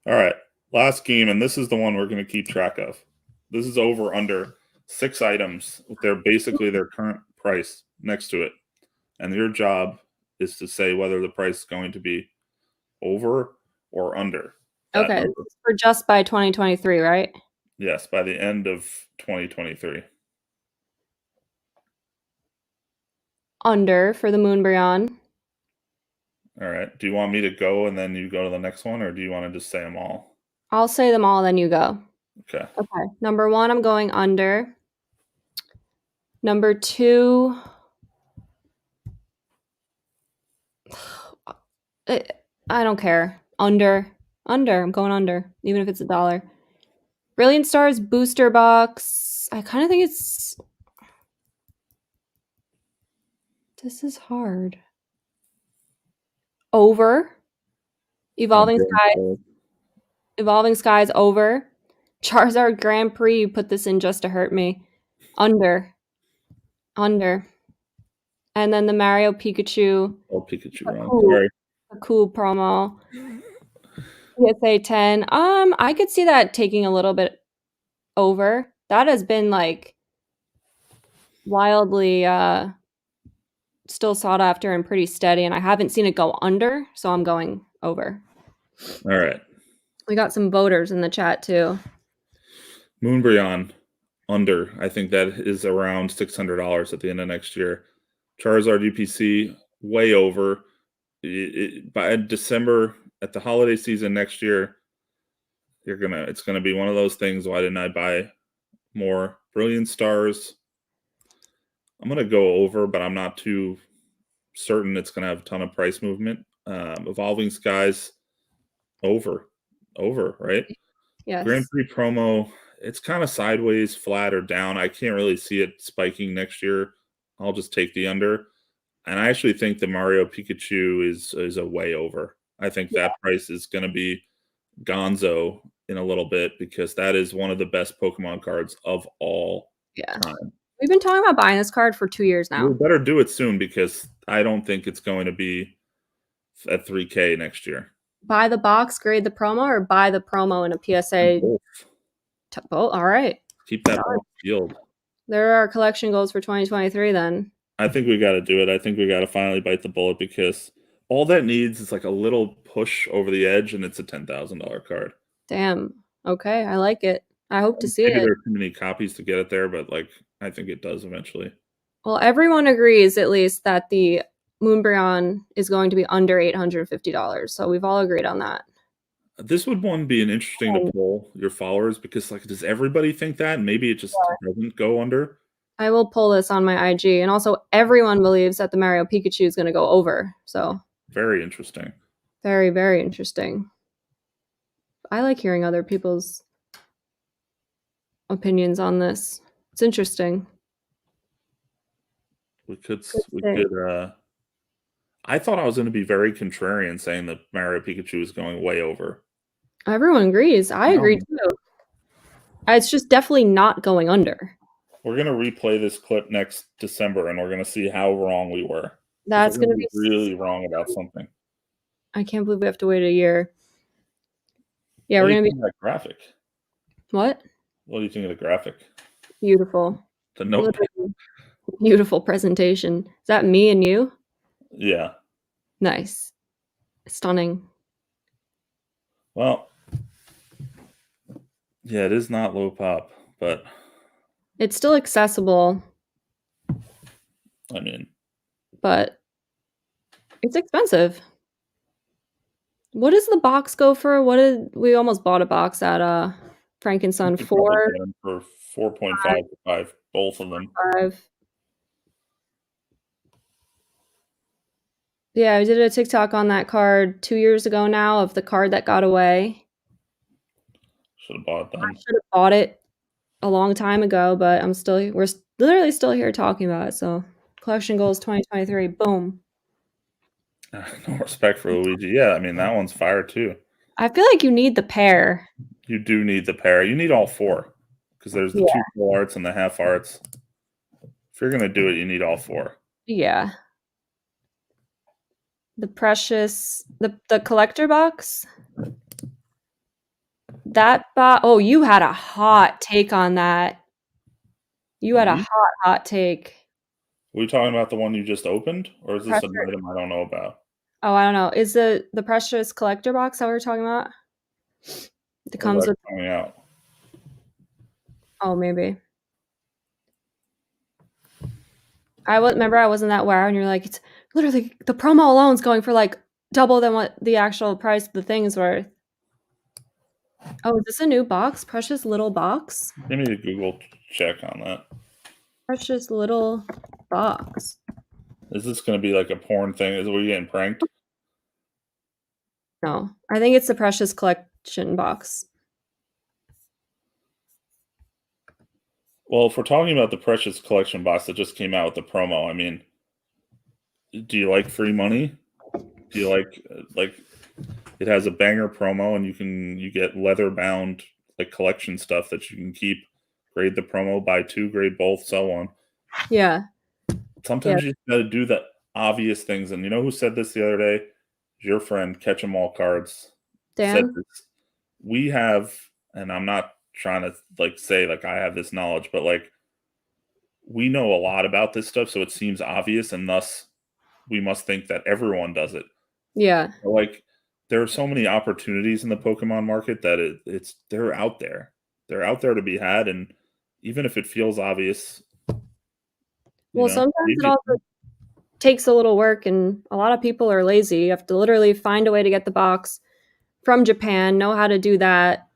All right, last game, and this is the one we're going to keep track of. This is over under 6 items with their current price next to it, and your job is to say whether the price is going to be over or under that Okay, number. for just by 2023, right? Yes, by the end of 2023. Under for the Moonbryon. All right. Do you want me to go and then you go to the next one, or do you want to just say them all? I'll say them all, then you go. Okay. Okay. Number one, I'm going under. Number two, I don't care. Under. Under. I'm going under, even if it's $1. Brilliant Stars booster box. I kind of think it's. This is hard. Over. Evolving Okay. Sky. Evolving Skies over. Charizard Grand Prix. You put this in just to hurt me. Under. Under. And then the Mario Pikachu. Oh, Pikachu A wrong. cool, Sorry. a cool promo. PSA 10. I could see that taking a little bit over. That has been like wildly still sought after and pretty steady, and I haven't seen it go under, so I'm going over. All right. We got some voters in the chat too. Moonbryon under. I think that is around $600 at the end of next year. Charizard UPC way over. By December at the holiday season next year, it's gonna be one of those things. Why didn't I buy more? Brilliant Stars. I'm gonna go over, but I'm not too certain it's gonna have a ton of price movement. Evolving Skies over, right? Grand Yes. Prix promo, it's kind of sideways, flat, or down. I can't really see it spiking next year. I'll just take the under. And I actually think the Mario Pikachu is a way over. I think Yeah. that price is going to be gonzo in a little bit because that is one of the best Pokemon cards of all Yeah. time. We've been talking about buying this card for 2 years We now. better do it soon because I don't think it's going to be at 3K next year. buy the box, grade the promo, or buy the promo and a PSA? Both. Oh, all right. Keep that box sealed. There are collection goals for 2023 then. I think we got to do it. I think we got to finally bite the bullet because all that needs is like a little push over the edge, and it's a $10,000 card. Damn. Okay, I like it. I hope to see Maybe it. there are too many copies to get it there, but like I think it does eventually. Well, everyone agrees at least that the Moonbryon is going to be under $850. So we've all agreed on that. This would one be an interesting to poll your followers because like does everybody think that? And maybe it just doesn't go under. I will pull this on my IG, and also everyone believes that the Mario Pikachu is going to go over. So very interesting. Very, very interesting. I like hearing other people's opinions on this. It's interesting. We could I thought I was going to be very contrarian saying that Mario Pikachu is going way over. Everyone agrees. I agree too. It's just definitely not going under. We're going to replay this clip next December, and we're going to see how wrong we were. That's going to be really wrong about something. I can't believe we have to wait a year. Yeah, What we're going to be that graphic. What? What do you think of the graphic? Beautiful. The notebook. Beautiful presentation. Is that me and you? Yeah. Nice. Stunning. Well, yeah, it is not low pop, but it's still accessible. I mean, but it's expensive. What does the box go for? What did we almost bought a box at Frankenson for 4.5, both of them. 5. Yeah, I did a TikTok on that card 2 years ago now of the card that got away. Should have bought them. I should have bought it a long time ago, but we're literally still here talking about it. So collection goals 2023, boom. No respect for Luigi. Yeah, I mean that one's fire too. I feel like you need the pair. You do need the pair. You need all 4 because there's the 2 full arts and the half arts. If you're gonna do it, you need all 4. Yeah. The precious, the collector box. That oh, you had a hot take on that. You had a hot take. Are we talking about the one you just opened, or is this an item I don't know about? Oh, I don't know. Is the precious collector box that we were talking about? It comes with coming out. Oh, maybe. I wasn't that aware, and you're like, it's literally the promo alone is going for like double than what the actual price of the thing is worth. Oh, is this a new box? Precious little box? Give me a Google check on that. Precious little box. Is this going to be like a porn thing? Is we getting pranked? No, I think it's the precious collection box. Well, if we're talking about the precious collection box that just came out with the promo, I mean, do you like free money? Do you like it has a banger promo and you get leather bound like collection stuff that you can keep, grade the promo, buy 2, grade both, so on. Yeah. Sometimes you got to do the obvious things. And you know who said this the other day? Your friend, Catch 'em All Cards. Dan? Said this. We have, and I'm not trying to like say like I have this knowledge, but like we know a lot about this stuff, so it seems obvious, and thus we must think that everyone does it. Yeah. Like there are so many opportunities in the Pokemon market that they're out there. They're out there to be had, and even if it feels obvious. Well, sometimes it also takes a little work, and a lot of people are lazy. You have to literally find a way to get the box from Japan, know how to do that.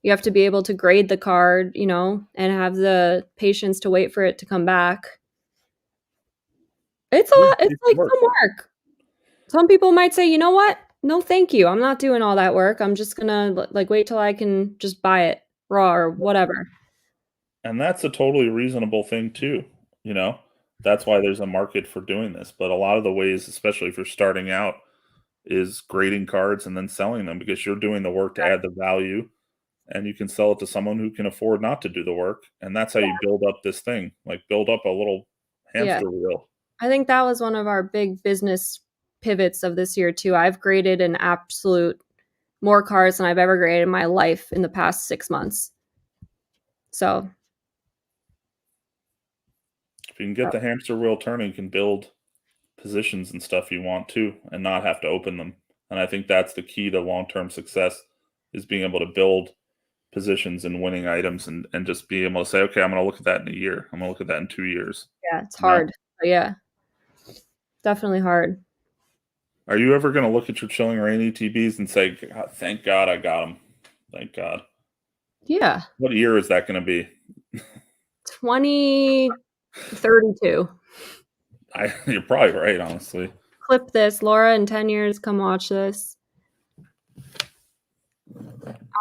You have to be able to grade the card, and have the patience to wait for it to come back. It's a lot. It's like some work. Some people might say, you know what? No, thank you. I'm not doing all that work. I'm just gonna like wait till I can just buy it raw or whatever. And that's a totally reasonable thing too. That's why there's a market for doing this. But a lot of the ways, especially if you're starting out, is grading cards and then selling them because you're doing the work to add the value, and you can sell it to someone who can afford not to do the work. And that's how you build up this thing, like build up a little hamster wheel. I think that was one of our big business pivots of this year too. I've graded an absolute more cards than I've ever graded in my life in the past 6 months. So If you can get the hamster wheel turning, you can build positions and stuff you want to and not have to open them. And I think that's the key to long-term success is being able to build positions and winning items and just be able to say, okay, I'm going to look at that in a year. I'm going to look at that in 2 years. yeah, it's You know? hard. But yeah, definitely hard. Are you ever going to look at your Chilling Reign ETBs and say, thank God I got them? Thank God. Yeah. What year is that going to be? 2032. You're probably right, honestly. Clip this, Laura, in 10 years, come watch this.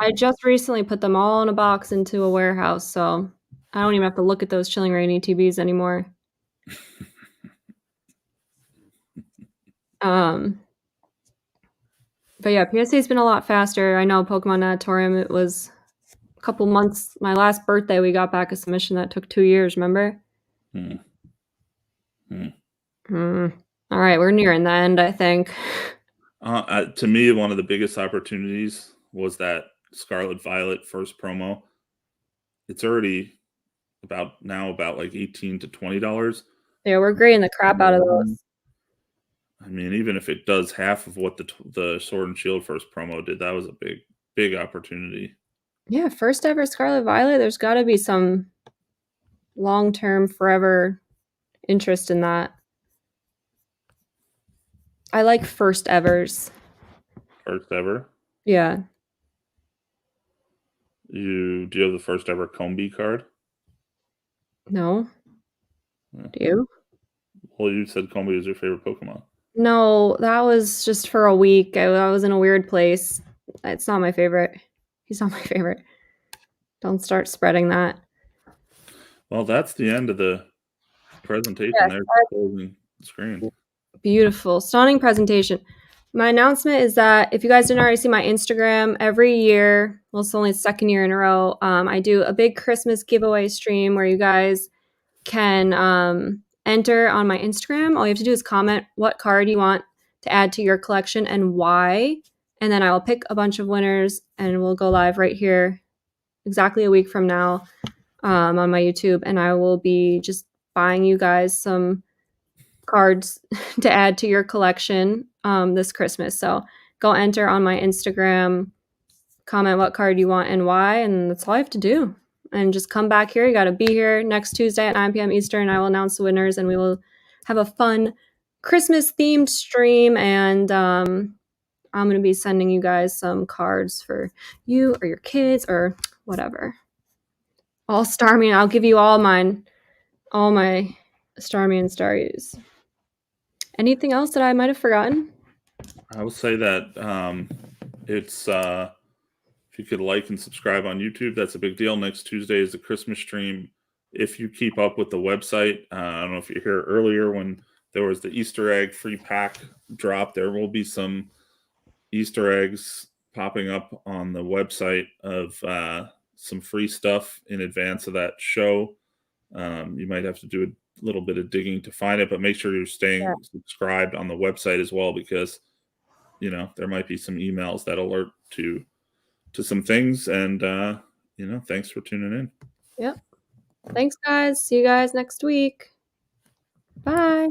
I just recently put them all in a box into a warehouse, so I don't even have to look at those Chilling Reign ETBs anymore. But yeah, PSA's been a lot faster. I know Pokemon Natatorium, it was a couple months. My last birthday, we got back a submission that took 2 years, remember? Hmm. All right, we're nearing the end, I think. To me, one of the biggest opportunities was that Scarlet Violet first promo. It's already about like $18 to $20. Yeah, we're grading the crap out of those. I mean, even if it does half of what the Sword and Shield first promo did, that was a big opportunity. Yeah, first ever Scarlet Violet. There's got to be some long-term, forever interest in that. I like first evers. First ever. Yeah. Do you have the first ever Combi card? No. Yeah. Do you? Well, you said Combi is your favorite Pokemon. No, that was just for a week. I was in a weird place. It's not my favorite. He's not my favorite. Don't start spreading that. Well, that's the end of the presentation. Yes, There's the closing screen. beautiful, stunning presentation. My announcement is that if you guys didn't already see my Instagram, every year, well, it's only the second year in a row, I do a big Christmas giveaway stream where you guys can enter on my Instagram. All you have to do is comment what card you want to add to your collection and why. And then I will pick a bunch of winners and we'll go live right here exactly a week from now on my YouTube. And I will be just buying you guys some cards to add to your collection this Christmas. So go enter on my Instagram, comment what card you want and why, and that's all I have to do. And just come back here. You got to be here next Tuesday at 9 p.m. Eastern. I will announce the winners and we will have a fun Christmas themed stream. And I'm going to be sending you guys some cards for you or your kids or whatever. All Starmie. I'll give you all my Starmie and Starries. Anything else that I might have forgotten? I will say that it's if you could like and subscribe on YouTube, that's a big deal. Next Tuesday is the Christmas stream. If you keep up with the website, I don't know if you're here earlier when there was the Easter egg free pack drop. There will be some Easter eggs popping up on the website of some free stuff in advance of that show. You might have to do a little bit of digging to find it, but make sure you're staying subscribed on the website as well, because there might be some emails that alert to some things. And thanks for tuning in. Yep. Thanks, guys. See you guys next week. Bye.